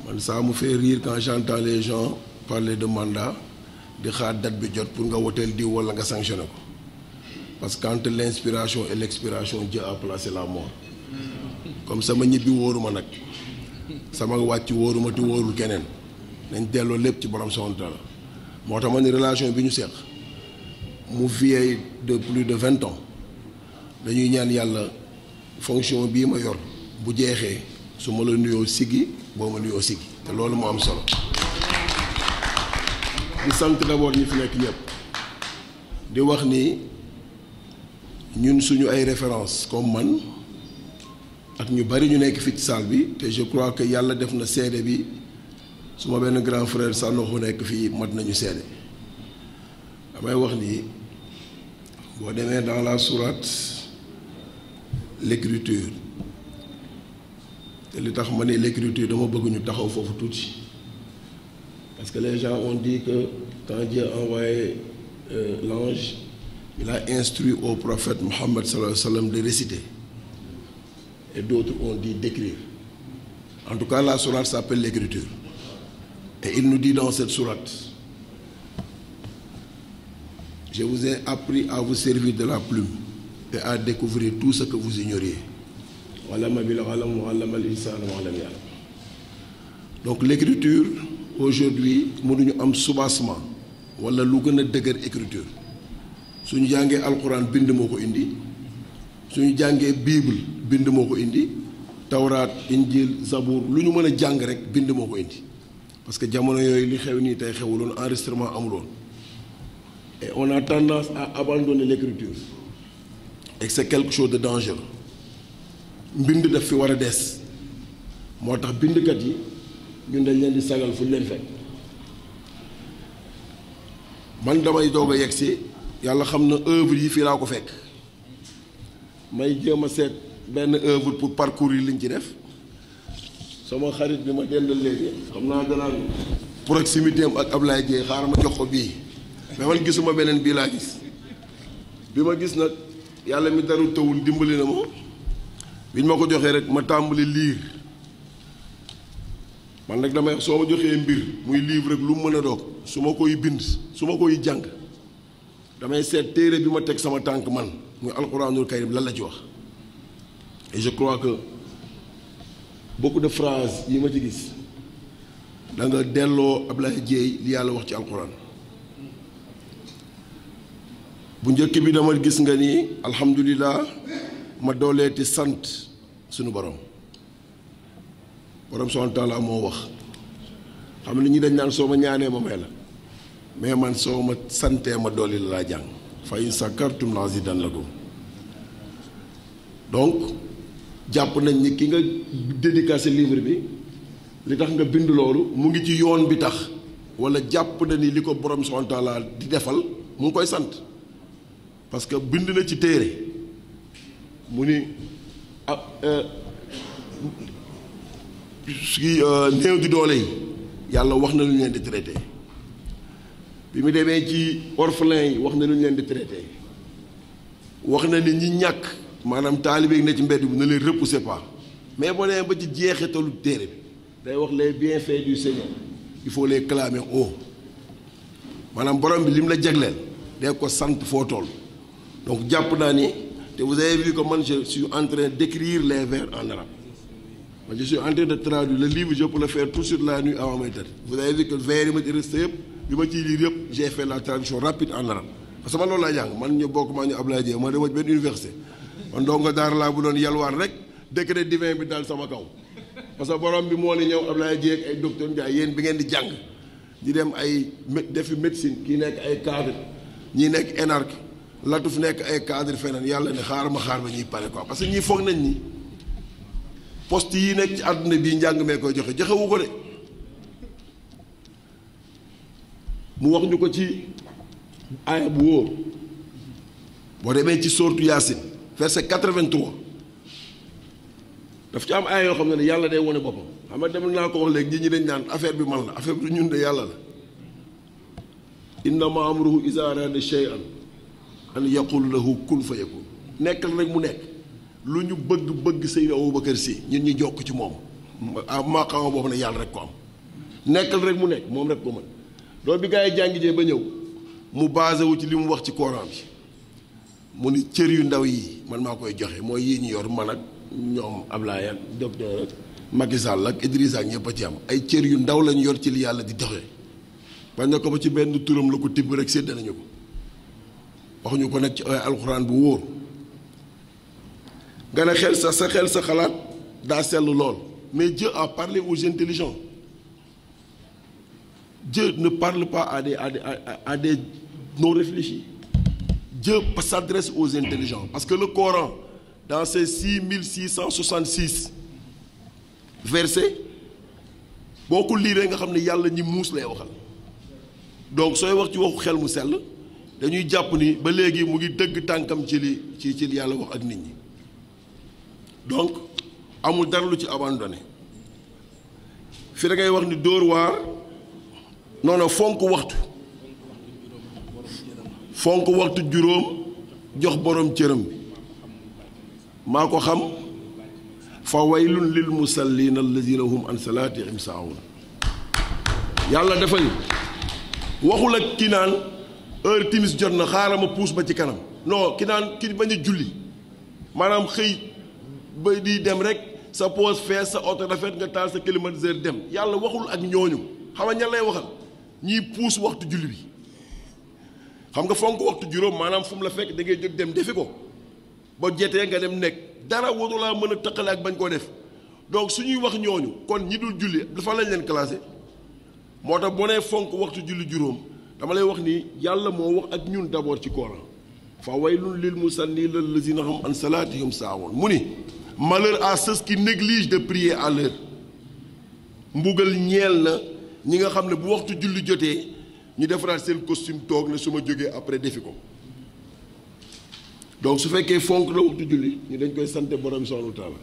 man ça me fait rire quand j'entends les gens parler de mandat di xaar date bi jot pour nga woteel diw walla nga sanctionné ko parce que entre l'inspiration et l'expiration Dieu a placé la mort comme sama ñibbi wóoruma nag sama wàcc wóoruma te wóorul keneen nañ delloo lépp ci borom subhanahu wa taala moo tax ma ni relation bi ñu seq mu vieille de plus de 20 ans dañuy ñaan yàlla fonction bii ma yor bu jeexee su ma la nuyoo siggi boo ma nuyoo siggi te loolu moo am solo di sant d'abord ñi fi nekk ñëpp di wax ni ñun suñu ay référence comme man ak ñu bari ñu nekk fii ci salle bi te je crois que yàlla def na seede bi su ma benn grand frère Sanoxu nekk fii mat nañu seede damay wax ni boo demee dans la sourate l'écriture te li tax ma ne l'écriture dama bëgg ñu taxaw foofu tuuti parce que les gens ont dit que quand Dieu a envoyé l'ange il a instruit au prophète Mohammed sallallahu alayhi wa sallam de réciter et d'autres ont dit d'écrire. En tout cas la sourate s'appelle l'écriture et il nous dit dans cette sourate: je vous ai appris à vous servir de la plume et à découvrir tout ce que vous ignoriez. Donc l'écriture aujourd'hui mënuñu am soubassement wala lu gën a dëgër écriture suñu jàngee alxuraan bind moo ko indi suñu jàngee bible bind moo ko indi tawraat injil zabour lu ñu mën a jàng rek bind moo ko indi parce que jamono yooyu li xew nii tey xewuloon enregistrement amuloon et on a tendance à abandonner l'écriture et c'est quelque chose de dangereux mbind daf fi war a des moo tax bindkat yi ñun dañ leen di sagal fu ñu leen fekk man damay doog a yegsi yàlla xam na œuvre yi fii laa ko fekk may jéem a seet benn œuvre pour parcourir liñ ci def sama xarit bi ma dendal léegi xam naa danaan proximité am ak Ablaye Dieye xaaral ma jox ko bii mais man gisuma beneen bii laa gis bi ma gis nag yàlla mi daru tawul dimbali na ma biñ ma ko joxee rek ma tàmbali liir man nag damay soo ma joxee mbir muy livre rek lu mu mën a doog su ma koy bind su ma koy jàng damay seet téere bi ma teg sama tànk man muy alxuraanul karim lan la ci wax et je crois que beaucoup de phrases yi ma ci gis da nga delloo Ablaye Dieye li yàlla wax ci alxuraan bu njëkk bi dama gis nga ni alhamdulilah ma dooleeti sant suñu borom subhanahu wa taala moo wax xam ne ñi dañ naan soo ma ñaanee ma may la mais man soo ma santee ma dooli la laa jàng fa in sakartum la azidannakum donc jàpp nañ ni ki nga dédicacé livre bi li tax nga bind loolu mu ngi ci yoon bi tax wala jàpp na ni li ko borom subhanahu wa taala di defal mu ngi koy sant parce que bind na ci téere mu ni néew di doole yi yàlla wax na lu ñu leen di traité bi mu demee ci orphelin yi wax na lu ñu leen di traité wax na ni ñi ñàkk maanaam taalibe yi ne ci mbedd bi ne leen repousser pas mais boo demee ba ci jeexitalu téere bi day wax les bienfaits du Seigneur il faut les clamer haut maanaam borom bi lim la jagleel day ko sant foo toll donc jàpp naa ni te vous avez vu que man je suis en train d'écrire les vers en arabe man je suis en train de traduire le livre je peux le faire tout de suite la nuit avant may tëdd vous avez vu que vers yi ma ci resté yëpp bi ma ciy lire yëpp j'ai fait la traduction rapide en arabe parce que man loolu laa jàng man ñu bokk maa ñu Ablaye Dieng ma dema ci benn université man donc daara laa bu doon yalwaan rek décret divin bi daal sama kaw parce que borom bi moo ni ñëw Ablaye Dieng ay docteur Ndiaye yéen bi ngeen di jàng di dem ay defi médecine kii nekk ay cadre ñii nekk énarque latuf nekk ay cadre feneen yàlla ne xaar ba ñuy pare quoi parce que ñii foog nañ ni poste yi nekk ci àdduna bii njàng mee koy joxe joxewu ko de mu wax ñu ko ci aaya bu wóor boo demee ci sourate Yaasin verset 83 daf ci am aaya yoo xam ne yàlla day wone boppam xam nga dem naa ko wax léegi ñi dañ naan affaire bi man la affaire bi ñun de yàlla la innama amruhu iza arada shay'an an yaqul lahu kun fayakun nekkal rek mu nekk lu ñu bëgg Seydina Aboubacar Sy ñun ñu jokk ci moom maa xama boobu ne yàlla rek ko am nekkal rek mu nekk moom rek ko mën loolu bi gars yi jàngi jee ba ñëw mu basé wu ci li mu wax ci Coran bi mu ni cër yu ndaw yi man maa koy joxe mooy yii ñu yor man ak ñoom Ablaye ak docteur ak Macky Sall ak Idrissa ak ñëpp a ci am ay cër yu ndaw lañu yor ci li yàlla di joxe bañ na ko ba ci benn turam la ko tibb rek sédd nañu ko waxuñu ko nag ci alxuraan bu wóor nga ne xel sa xalaat daa sell lool mais Dieu a parlé aux intelligents Dieu ne parle pas à des non réfléchis Dieu s'adresse aux intelligents parce que le Coran dans ses 6666 versets boo ko liiree nga xam ne yàlla ñi muus lay waxal donc sooy wax ci waxu xel mu sell dañuy jàpp ni ba léegi mu ngi dëgg tànkam ci li yàlla wax ak nit ñi donc amul dara lu ci abandonné fi da ngay wax ni dóor waar non fonk waxtu juróom jox borom cëram bi maa ko xam fa waylun lil musallin alladina hum an salatihim saahun yàlla dafa ni waxul ak ki naan heure timis jot na xaaral ma puus ba ci kanam non ki naan ki bañ a julli maanaam xëy ba di dem rek sa poos fees sa oto rafet nga taal sa climatiseur dem yàlla waxul ak ñooñu xam nga ñan lay waxal ñiy puus waxtu julli bi xam nga fonk waxtu juróom maanaam fu mu la fekk da ngay jóg dem defi ko ba jetee nga dem nekk dara waru laa mën a tëqale ak bañ koo def donc suñuy wax ñooñu kon ñi dul julli dafa lañ leen classé moo tax boo nee fonk waxtu julli juróom dama lay wax ni yàlla moo wax ak ñun d'abord ci Coran fa waylun lil musallina allazina hum an salatihim saahun mu ni malheur à ceux qui négligent de prier à l'heure mbugal ñeel na ñi nga xam ne bu waxtu julli jotee ñu defaraat seen costume toog ne su ma jógee après defi ko donc su fekkee fonk la waxtu julli ñu dañ koy sante borom subhanahu wa taala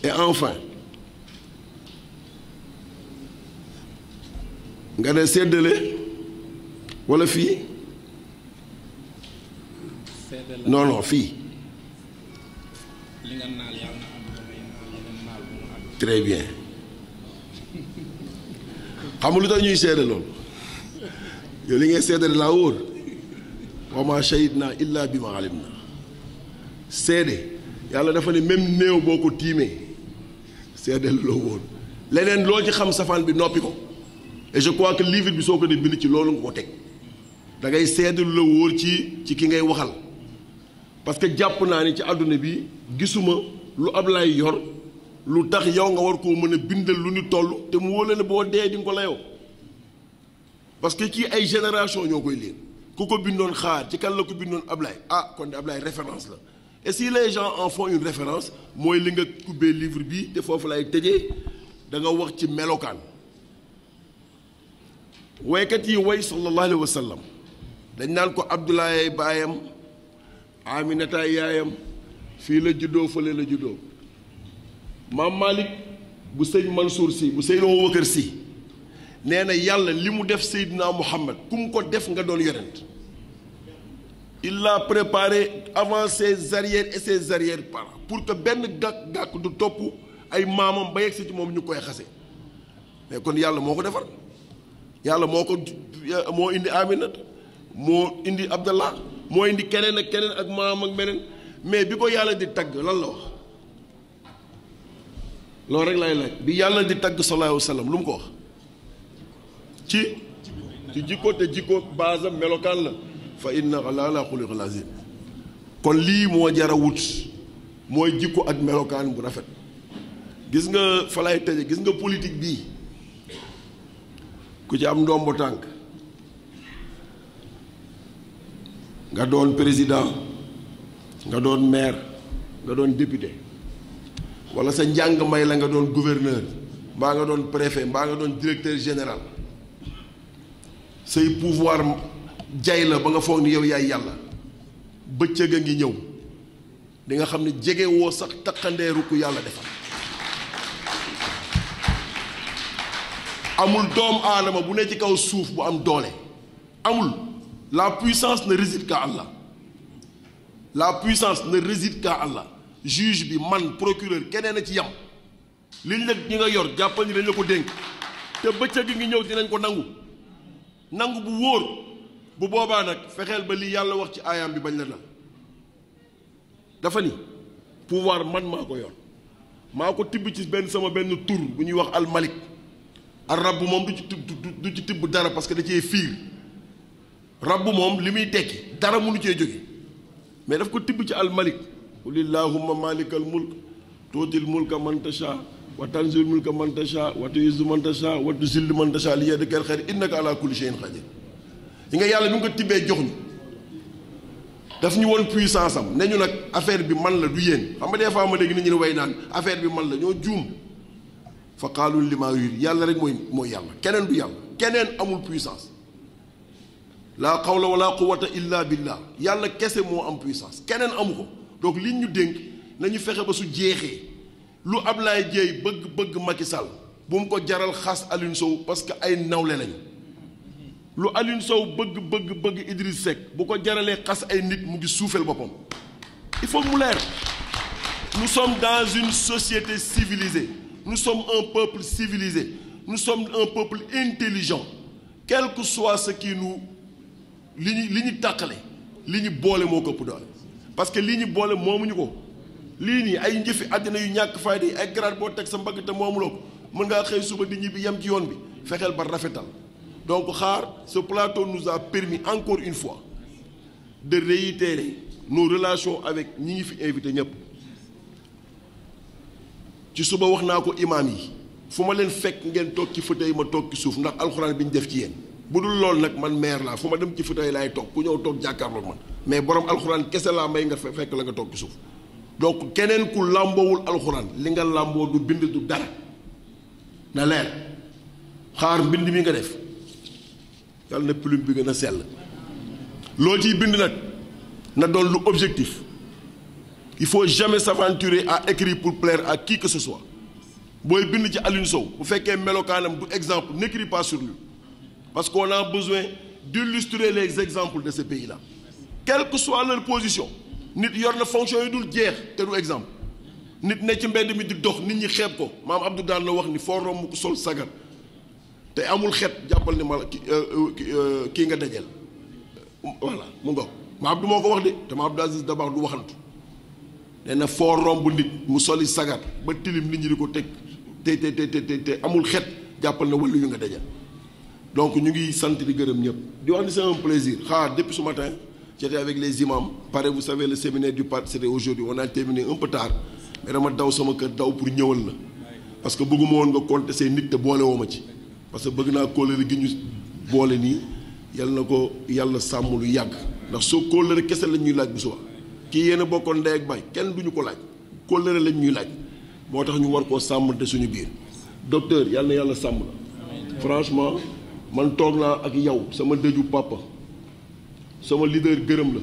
et enfin nga ne séddale walla fii non fii très bien xam nga lu tax ñuy seede loolu yow li ngay seede laa wóor wa ma shahidna illa bi ma alim na seede yàlla dafa ne même néew boo ko tiimee seede loo wóor leneen loo ci xam safaan bi noppi ko et je crois que livre bi soo ko dee bind ci loolu nga ko teg da ngay seede lu la wóor ci ki ngay waxal parce que jàpp naa ni ci àdduna bi gisuma lu Ablaye yor lu tax yow nga war koo mën a bindal lu ñu toll te mu wóole ne boo dee di nga ko layoo parce que kii ay génération ñoo koy lire ku ko bindoon xaar ci kan la ko bindoon Ablaye kon de Ablaye référence la et si les gens en font une référence mooy li nga ubbee livre bi te foofu lay tëjee da nga wax ci melokaan waykat yi way sallallahu alayhi wa sallam dañ naan ko Abdoulaye baayam Aminata yaayam fii la juddoo fële la juddoo maam Malick bu sëñ Mansour si bu Seydou Aboubacar si nee na yàlla li mu def Seydina Muhammad ku mu ko def nga doon yonent il l'a préparé avant ses arrières et ses arrière-parents pour que benn gàkk du topp ay maamam ba yegg si ci moom ñu koy xase mais kon yàlla moo ko defar yàlla moo indi Aminata moo indi Abdallah moo indi keneen ak maam ak meneen mais bi ko yàlla di tagg lan la wax loolu rek lay laaj bi yàlla di tagg sallallahu alayhi wa sallam lu mu ko wax ci jikko te jikko basam melokaan la fa innaka la ala xuluqin azim kon lii moo jara wut mooy jikko ak melokaan bu rafet gis nga fa lay tëje gis nga politique bii ku ci am ndombo tànk nga doon président nga doon maire nga doon député wala sa njàng may la nga doon gouverneur mbaa nga doon préfet mbaa nga doon directeur général say pouvoir jay la ba nga foog ni yow yaay yàlla bëccëg a ngi ñëw di nga xam ne jege woo sax takkandeeru ku yàlla defal amul doom aadama bu ne ci kaw suuf bu am doole amul la puissance ne réside qu'à Allah la puissance ne réside qu'à Allah juge bi man procureur keneen a ci yam liñ la ñi nga yor jàppal ni dañ la ko dénk te bëccëg ngi ñëw dinañ ko nangu bu wóor bu boobaa nag fexeel ba li yàlla wax ci aayam bi bañ la dal dafa ni pouvoir man maa ko yor maa ko tibb ci sama benn tur bu ñuy wax almalik al rabb moom du ci tibb dara parce que da cee fiir rabb moom li muy tekki dara mënu cee jóge mais daf ko tibb ci almalik qul illahumma malikal mulk tuutil mulka man tasha wa tanzil mulka man tasha wa tuizzu man tasha wa tuzillu man tasha li yadikal xayr innaka ala kulli shay'in qadir yi nga yàlla bi nga ko tibbee jox ñu daf ñu woon puissance am ne ñu nag affaire bi man la du yéen xam nga des fois ma dégg nit ñi ne way naan affaire bi man la ñoo juum fa qaalu limaa yurid yàlla rek mooy yàlla keneen du yàlla keneen amul puissance laa qawla wala quwwata illa billah yàlla kese moo am puissance keneen amu ko donc liñ ñu dénk nañu fexe ba su jeexee lu Ablaye Dieye bëgg Macky Sall bu mu ko jaral xas Alioune Sow parce que ay nawle lañu lu Alioune Sow bëgg Idriss Seck bu ko jaralee xas ay nit mu ngi suufeel boppam il faut mu leer nous sommes dans une société civilisée nous sommes un peuple civilisé nous sommes un peuple intelligent quel que soit ce qui nous li ñu tàqale li ñu boole moo ko ëpp doole parce que li ñu boole moomuñu ko lii nii ay njëfi àddina yu ñàkk fayda yi ay grade boo teg sa mbagg te moomuloo ko mën ngaa xëy suba di ñibbi yem ci yoon bi fexeel ba rafetal donc ce plateau nous a permis encore une fois de réitérer nos relations avec ñi ngi fi invité ñëpp ci suba wax naa ko imaam yi fu ma leen fekk ngeen toog ci fauteuil ma toog ci suuf ndax alxuraan bi ñu def ci yéen bu dul loolu nag man maire laa fu ma dem ci fauteuil laay toog ku ñëw toog jàkkaarloog man mais borom alxuraan kese laa may nga fekk la nga toog ci suuf donc keneen ku làmboowul alxuraan li nga làmboo du bind du dara na leer xaar mbind mi nga def yàlla na plume bi gën a sell loo ciy bind nag na doon lu objectif il faut jamais s'aventurer à écrire pour plaire à qui que ce soit booy bind ci Alioune Sow bu fekkee melokaanam du exemple n'écris pas sur lui parce qu'on a besoin d'illustrer les exemples de ce pays-là quelle que soit leur position nit yor na fonction yi dul jeex te du exemple nit ne ci mbedd mi di dox nit ñi xeeb ko maam Abdou daan la wax ni foo romb ko sol sagar te amul xet jàppal ni ma kii nga dajeel voilà mu ngoog maam Abdou moo ko wax de te maam Abdou Aziz Dabakh du waxantu nee na foo romb nit mu soli sagar ba tilim nit ñi di ko teg te amul xet jàppal na wàllu yu nga dajeel donc ñu ngi sant di gërëm ñëpp di wax ni c'est un plaisir depuis ce matin j'étais avec les imams pareil vous savez le séminaire du parti c'était aujourd'hui on a terminé un peu tard mais dama daw sama kër daw pour ñëwal la parce que bëgguma woon nga compter say nit te boole woo ma ci parce que bëgg naa kóllëre gi ñu boole nii yal na ko yàlla sàmm lu yàgg ndax soo kóllëre kese la ñuy laaj bu suba kii yéen a bokkoon ndey ak baay kenn duñu ko laaj kóllëre lañ ñuy laaj moo tax ñu war koo sàmmante suñu biir docteur yàlla na yàlla sàmm la franchement man toog naa ak yow sama dëju papa sama leader gërëm la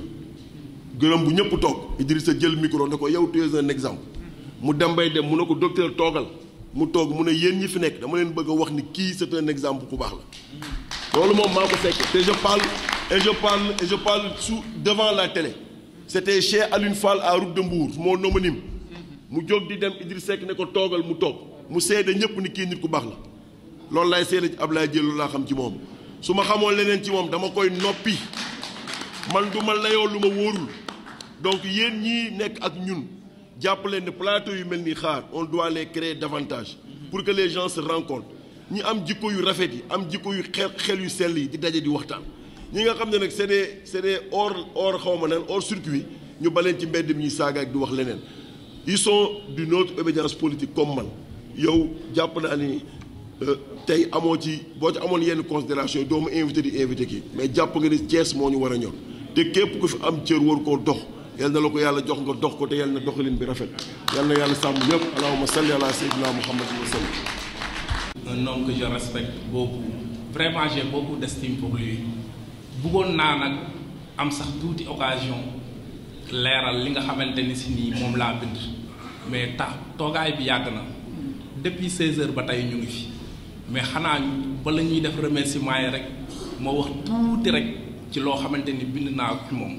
gërëm bu ñëpp toog Idrissa jël micro ne ko yow tu es un exemple mu dem bay dem mu ne ko docteur toogal mu toog mu ne yéen ñi fi nekk dama leen bëgg a wax ni kii c'est un exemple ku baax la loolu moom maa ko fekk te je parle sous devant la télé c'était chez Alioune Fall à route de Mbour mon homonyme mu jóg di dem Idrissa Seck ne ko toogal mu toog mu seede ñëpp ni kii nit ku baax la loolu laay seede ci Ablaye Dièye loolu laa xam ci moom su ma xamoon leneen ci moom dama koy noppi man du ma layoo lu ma wóorul donc yéen ñii nekk ak ñun jàpp leen ne plateau yu mel ni xaar on doit les créer davantage pour que les gens se rencontrent ñi am jikko yu rafet yi am jikko yu xel yu sell yi di daje di waxtaan ñi nga xam ne nag c'est des hors xaw ma nan hors circuit ñu baleen ci mbedd mi ñuy saaga ak di wax leneen ils sont d'une autre obédience politique comme man yow jàpp naa ni tey amoo ci boo ci amoon yenn considération yi doo ma invité di invité kii mais jàpp nga ni Thiès moo ñu war a ñor te képp ku fi am cër war koo dox yal na la ko yàlla jox nga dox ko te yal na doxalin bi rafet yal na yàlla sàmm ñëpp allahumma salli ala sayyidina Muhammad wa sallam. Un homme que je respecte beaucoup vraiment j'ai beaucoup d'estime pour lui bëggoon naa nag am sax tuuti occasion leeral li nga xamante ni si nii moom laa bind mais tax toogaay bi yàgg na depuis 16 heures ba tey ñu ngi fi mais xanaa bala ñuy def remerciement yi rek moo wax tuuti rek ci loo xamante ni bind naa ci moom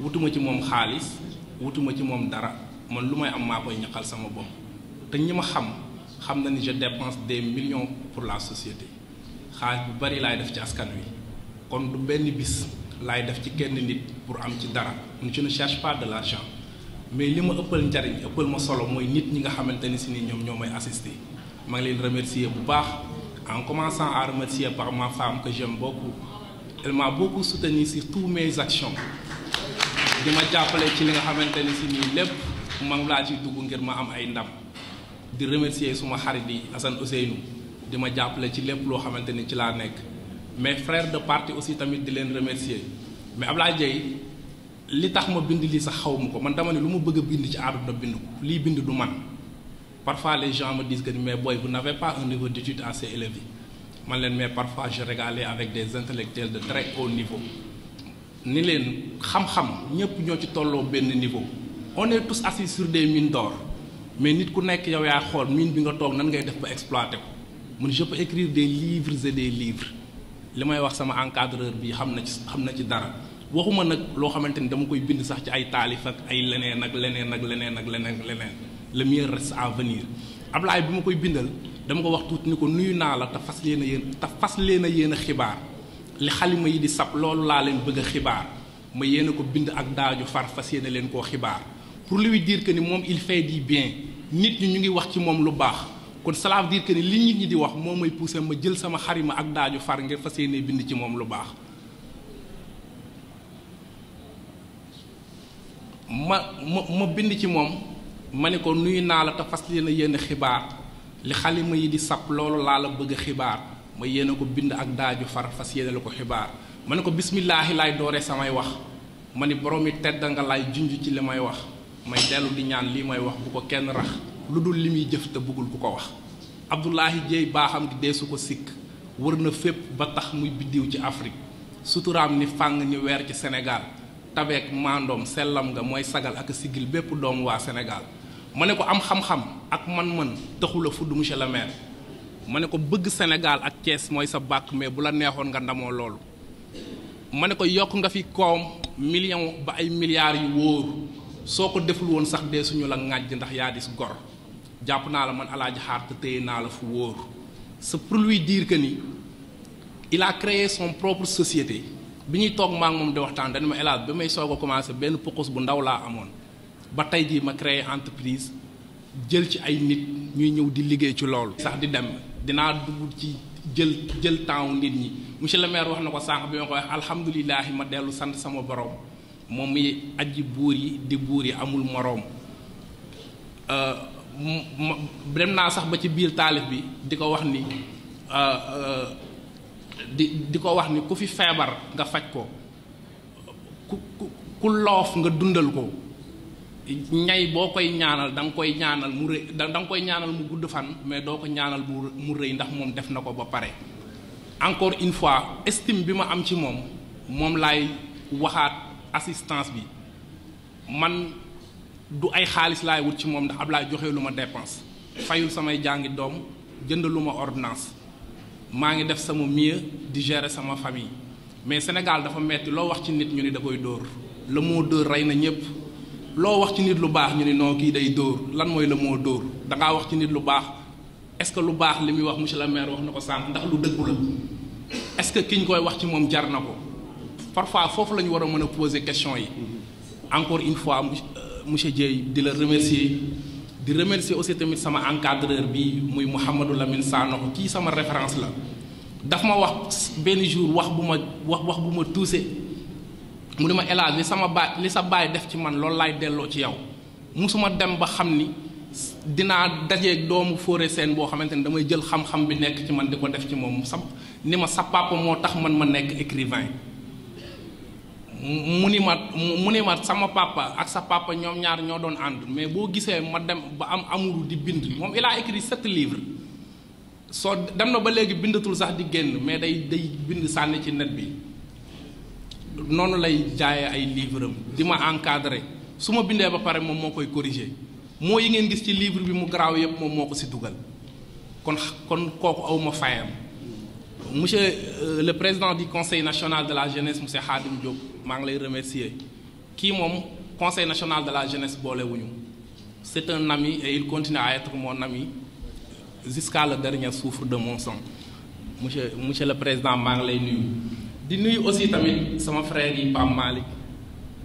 wutuma ci moom xaalis wutuma ci moom dara man lu may am maa koy ñaqal sama bopp te ñi ma xam na ni je dépense des millions pour la société xaalis bu bari laay def ci askan wi kon du benn bis laay def ci kenn nit pour am ci dara je ne cherche pas de l'argent mais li ma ëppal njariñ ëppal ma solo mooy nit ñi nga xamante ni si ni ñoom ñoo may assister maa ngi leen remercier bu baax en commençant à remercier par ma femme que j'aime beaucoup elle m'a beaucoup soutenu sur toutes mes actions di ma jàppale ci li nga xamante ni si nii lépp man laa ci dugg ngir ma am ay ndam di remercier suma xarit yi Assane Ousseynou di ma jàppale ci lépp loo xamante ni ci laa nekk mes frères de parti aussi tamit di leen remercier mais Ablaye Dièye li tax ma bind lii sax xaw ma ko man dama ne lu ma bëgg a bind ci àdduna bind ko lii bind du man parfois les gens me disent que mais boy vous n'avez pas un niveau d'étude assez élevé man leen mais parfois je régalais avec des intellectuels de très haut niveau ni leen xam-xam ñëpp ñoo ci tolloo benn niveau on est tous assis sur des mines d'or mais nit ku nekk yow yaa xool mine bi nga toog nan ngay def ba exploiter ko mun je peux écrire des livres et des livres li may wax sama encadreur bi xam na ci dara waxuma nag loo xamante ni dama koy bind sax ci ay taalif ak ay leneen ak leneen ak leneen ak leneen ak leneen le meilleur reste à venir Ablaye bi ma koy bindal dama ko wax tuuti ni ko nuyu naa la te fas leen a yéen a xibaar li xalima yi di sab loolu laa leen bëgg a xibaar ma yéen a ko bind ak daaju far fas yéene leen koo xibaar pour lui dire que ni moom il fait du bien nit ñi ñu ngi wax ci moom lu baax kon cela veut dire que ni li nit ñi di wax moo may pousser ma jël sama xarima ak daaju far ngir fas yéene bind ci moom lu baax ma bind ci moom ma ne ko nuyu naa la te fas leen a yéen xibaar li xalima yi di sab loolu laa la bëgg a xibaar ma yéen a ko bind ak daaju far fas yéene la ko xibaar ma ne ko bismillaahi laay dooree samay wax ma ni borom mi tedd nga laay junj ci li may wax may dellu di ñaan lii may wax bu ko kenn rax lu dul li muy jëf te bëggul ku ko wax Abdoulaye Dièye baaxam gi deesu ko sikk wër na fépp ba tax muy biddiw ci Afrique suturaam ni fàng ni weer ci Sénégal tabeek maandoom sellam nga mooy sagal ak sigil bépp doomu waa Sénégal ma ne ko am xam-xam ak man-man taxula fudd monsieur le maire ma ne ko bëgg Sénégal ak Thiès mooy sa bàkk mais bu la neexoon nga ndamoo loolu ma ne ko yokk nga fi koom million ba ay milliards yu wóor soo ko deful woon sax dee suñu la ŋàjj ndax yaa dis gor jàpp naa la man Alaaji Xaar te téye naa la fu wóor c'est pour lui dire que ni il a créé son propre société bi ñuy toog maa ngi moom di waxtaan dañu ma hélas ba may soog a commencé benn pokos bu ndaw laa amoon ba tey jii ma créé entreprise jël ci ay nit ñuy ñëw di liggéey ci loolu sax di dem dinaa dugg ci jël temps nit ñi monsieur le maire wax na ko sànq bi ma ko wax alhamdulilahi ma dellu sant sama borom moom mi aji buur yi di buur yi amul moroom dem naa sax ba ci biir taalif bi di ko wax ni di ko wax ni ku fi feebar nga faj ko ku loof nga dundal ko ñay boo koy ñaanal da nga koy ñaanal mu rëy da nga koy ñaanal mu gudd fan mais doo ko ñaanal mu rëy ndax moom def na ko ba pare. encore une fois estime bi ma am ci moom laay waxaat assistance bi man du ay xaalis laay wut ci moom ndax Ablaye joxe lu ma dépense fayul samay jàngi doom jënd lu ma ordonnance maa ngi def sama mieux di gérer sama famille mais Sénégal dafa metti loo wax ci nit ñu ni da koy dóor le mot dóor rey na ñëpp loo wax ci nit lu baax ñu ni non kii day dóor lan mooy le mot dóor dangaa wax ci nit lu baax est-ce que lu baax li muy wax monsieur le maire wax na ko sànq ndax lu dëggu la est-ce que ki ñu koy wax ci moom jar na ko parfois foofu la ñu war a mën a poser question yi encore une fois monsieur Dieye di la remercier di remercier aussi tamit sama encadreur bi muy Mouhamadou Lamine Sanokho kii sama référence la daf ma wax benn jour wax bu ma tuuse mu ne ma El Hadj li sa baay def ci man loolu laay delloo ci yow musuma dem ba xam ni dinaa dajeeg doomu Fodé Sène boo xamante ni damay jël xam-xam bi nekk ci man di ko def ci moom ni ma sa papa moo tax man ma nekk écrivain mu ni ma sama papa ak sa papa ñoom ñaar ñoo doon ànd mais boo gisee ma dem ba am amuru di bind moom il a écrit 7 livres soo dem na ba léegi bindatul sax di génn mais day bind sànni ci net bi noonu lay jaayee ay livre am di ma encadrer su ma bindee ba pare moom moo koy corriger moo yi ngeen gis ci livre bi mu garaaw yëpp moom moo ko si dugal kon kooku aw ma fayam monsieur le président du conseil national de la jeunesse monsieur Khadim Diop maa ngi lay remercier kii moom conseil national de la jeunesse boolewuñu c'est un ami et il continue à être mon ami jusqu'à le dernier souffle de mon sang monsieur le président maa ngi lay nuyu di nuyu aussi tamit sama frère yi Pam Malick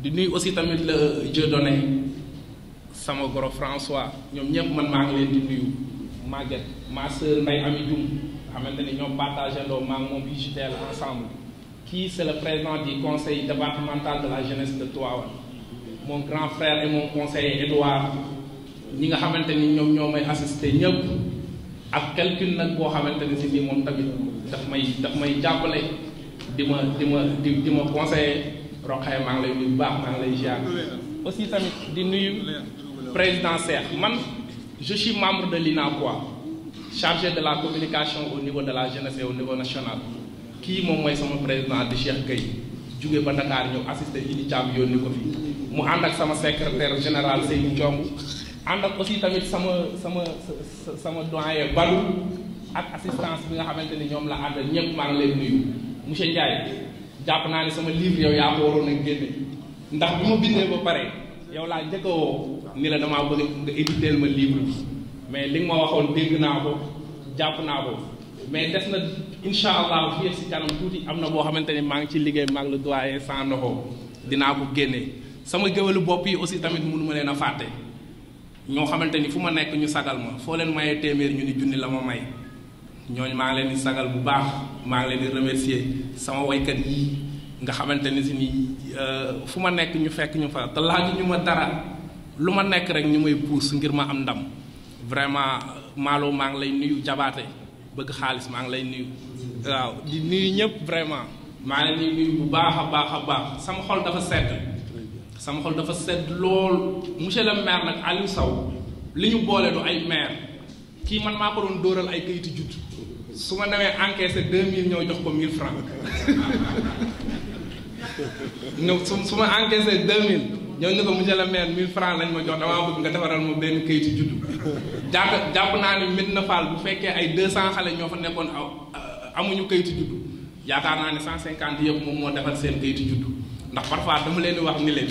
di nuyu aussi tamit le Dieudonné sama goro François ñoom ñëpp man maa ngi leen di nuyu Maguette ma sœur Ndeye Ami Dioum xamante ni ñoom partagé ndoo maa ngi moom UJTL ensemble kii c'est le président du conseil départemental de la jeunesse de Tivaouane mon grand frère et mon conseiller Edouard ñi nga xamante ni ñoom ñoo may assisté ñëpp ak quelqu'un nag boo xamante ni si nii moom tamit daf may jàppale di ma conseiller Rokhaya maa ngi lay nuyu bu baax maa ngi lay ziar aussi tamit di nuyu président Cheikh man je suis membre de l'INACOI chargé de la communication au niveau de la jeunesse et au niveau national kii moom mooy sama président di Cheikh Gueye jóge ba Dakar ñëw assisté Idi Thiam yónni ko fi mu ànd ak sama secrétaire général Seydou Diong ànd ak aussi tamit sama doyen Badou ak assistance bi nga xamante ni ñoom la àndal ñëpp maa ngi leen nuyu monsieur Ndiaye jàpp naa ne sama livre yow yaa ko waroon a génne ndax bi ma bindee ba pare yow laa njëkk a woo ni la damaa bëgg nga éditeel ma livre bi mais li nga ma waxoon dégg naa ko jàpp naa ko mais des na incha allah fii si kanam tuuti am na boo xamante ni maa ngi ci liggéey maa ngi le doyen Sanokho dinaa ko génnee sama géwélu bopp yi aussi tamit mënu ma leen a fàtte ñoo xamante ni fu ma nekk ñu sagal ma foo leen mayee téeméer ñu ni junni la ma may ñooñu maa ngi leen di sagal bu baax maa ngi leen di remercier sama waykat yi nga xamante ni si ni fu ma nekk ñu fekk ñu fa te laaju ñu ma dara lu ma nekk rek ñu may puus ngir ma am ndam vraiment Malo maa ngi lay nuyu jabaate bëgg xaalis maa ngi lay nuyu waaw di nuyu ñëpp vraiment maa ngi leen di nuyu bu baax a baax sama xol dafa sedd lool monsieur le maire nag Aliou Sow li ñu boole du ay maire kii man maa ko doon dóoral ay kayitu judd su ma demee encaissé 2000 ñëw jox ko 1000 francs su ma encaissé 2000 ñëw ñu ko monsieur le maire 1000 francs lañ ma jox damaa bëgg nga defaral ma benn kayitu judd jàpp naa ni Medina Fall bu fekkee ay 200 xale ñoo fa nekkoon amuñu kayitu judd yaakaar naa ne 150 yëpp moom moo defar seen kayitu judd ndax parfois dama leen di wax ni leen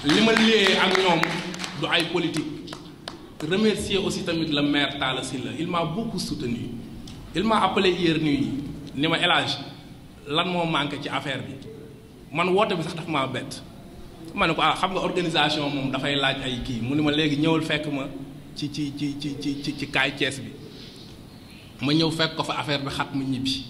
li ma liggéeyee ak ñoom du ay politique. Remercier aussi tamit le maire Talla Sylla il m'a beaucoup soutenu il m'a appelé hier nuit ni ma El Hadj lan moo manqué ci affaire bi man woote bi sax daf maa bett ma ne ko xam nga organisation moom dafay laaj ay kii mu ni ma léegi ñëwal fekk ma ci kaay Thiès bi ma ñëw fekk ko fa affaire bi xat mu ñibbi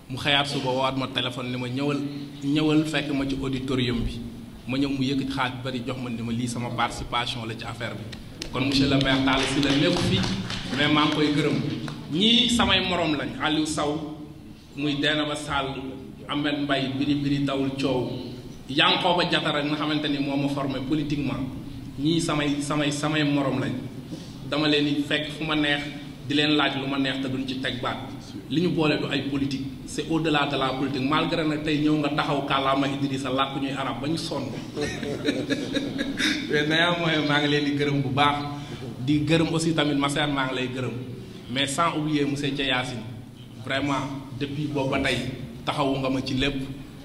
mu xëyaat suba waat ma téléphone ni ma ñëwal fekk ma ci auditorium bi ma ñëw mu yëkkati xaaj bari jox ma ni ma lii sama participation la ci affaire bi kon monsieur le maire Talla Sylla nekku fi mais maa ngi koy gërëm ñii samay morom lañ Aliou Sow muy Dieynaba Sall Ahmed Mbaye biri dawul coow Yankhoba Diattara nga xamante ni moo ma formé politiquement ñii samay morom lañ dama leen di fekk fu ma neex di leen laaj lu ma neex te duñ ci teg baat li ñu boole du ay politique c'est au-delà de la politique malgré nag tey ñëw nga taxaw kàllaama Idrissa làkk ñuy arab ba ñu sonn mais néanmoins maa ngi leen di gërëm bu baax di gërëm aussi tamit Massaer maa ngi lay gërëm mais sans oublier monsieur Thiayassine vraiment depuis boobu ba tey taxawu nga ma ci lépp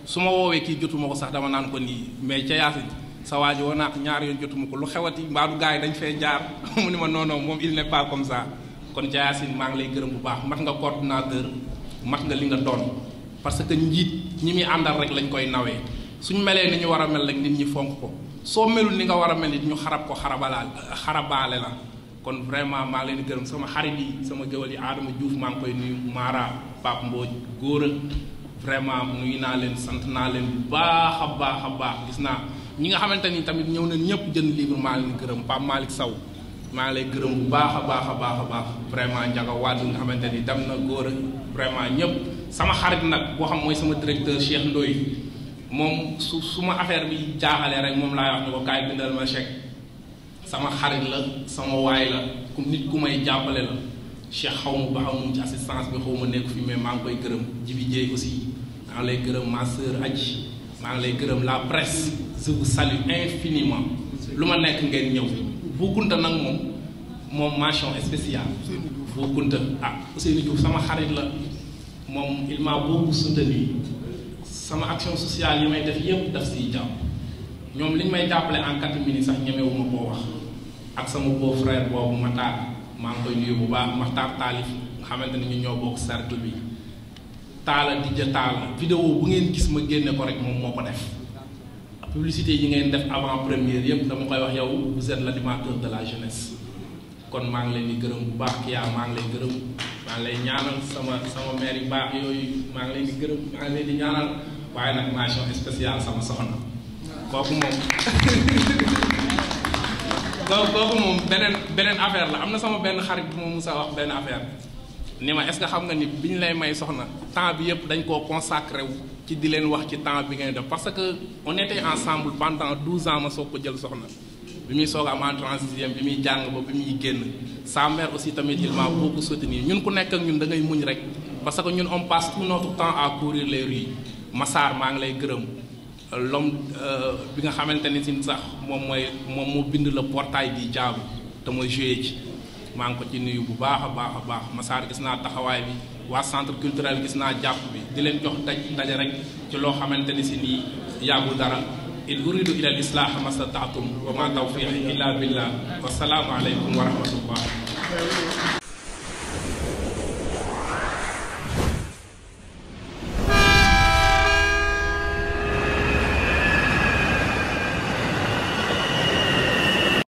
su ma woowee kii jotuma ko sax dama naan ko nii mais Thiayassine sa waa ji woo naa ko ñaar yoon jotuma ko lu xewati mbaadu gars yi dañ fee jaar mu ni ma non non moom il n'est pas comme ça kon Thiayassine maa ngi lay gërëm bu baax mat nga coordinateur mat nga li nga doon parce que njiit ñi muy àndal rek lañ koy nawee suñ melee ni ñu war a mel rek nit ñi fonk ko soo melul ni nga war a mel nit ñu xarab ko xarabaale la kon vraiment maa ngi leen di gërëm sama xarit yi sama géwal yi Adama Diouf maa ngi koy nuyu Mara Pape Mbodj Góora vraiment nuyu naa leen sant naa leen bu baax a baax gis naa ñi nga xamante ni tamit ñëw nañ ñëpp jënd livre maa ngi leen di gërëm Pape Malick Sow maa ngi lay gërëm bu baax a baax vraiment Ndiaga Wade nga xamante ni dem na Góora vraiment ñëpp sama xarit nag boo xam mooy sama directeur Cheikh Ndoye moom su ma affaire bi jaaxalee rek moom laay wax ni ko kaay bindal ma chèque sama xarit la sama waay la ku nit ku may jàppale la Cheikh xaw ma ba xaw ci assistance bi xaw ma nekk fi mais maa ngi koy gërëm Jibi Dieye aussi maa ngi lay gërëm ma sœur Adji maa ngi lay gërëm la presse je vous salue infiniment lu ma nekk ngeen ñëw Bou Kounta nag moom mention spéciale Bou Kounta Ousseynou Diouf sama xarit la moom il m'a beaucoup soutenu sama action sociale yi may def yépp daf siy jàpp ñoom li ñu may jàppale en 4 minutes sax ñemewuma koo wax ak sama beau frère boobu Matar maa ngi koy nuyu bu baax Matar Taalif nga xamante ne ñu ñoo bokk cercle bi Taala Dija Taala vidéo bu ngeen gis ma génne ko rek moom moo ko def publicité yi ngeen def avant première yépp dama koy wax yow vous êtes l'animateur de la jeunesse kon maa ngi leen di gërëm bu baax Kia maa ngi lay gërëm maa ngi lay ñaanal sama mère yu baax yooyu maa ngi leen di gërëm maa ngi leen di ñaanal waaye nag mention spéciale sama soxna kooku moom beneen affaire la am na sama benn xarit bu ma musa wax benn affaire ni ma est-ce que xam nga ni bi ñu lay may soxna temps bi yëpp dañ koo consacré wu ci di leen wax ci temps bi ngay def parce que on était ensemble pendant 12 ans ma soog ko jël soxna bi muy soog am entrée en sixième bi muy jàng ba bi muy génn sa mère aussi tamit il m'a beaucoup soutenu ñun ku nekk ak ñun da ngay muñ rek parce que ñun on passe tout notre temps à courir les rues Massar maa ngi lay gërëm l'homme bi nga xamante ni si sax moom moo bind le portail di jaabu te mooy joué ci maa ngi ko ci nuyu bu baax a baax Massar gis naa taxawaay bi waa centre culturel gis naa jàpp bi di leen jox daje rek ci loo xamante ni si nii yàggul dara in uridu ila al-islaha mastata'tum wa ma tawfiqi illa billah wa salaamu alaykum wa rahmatullah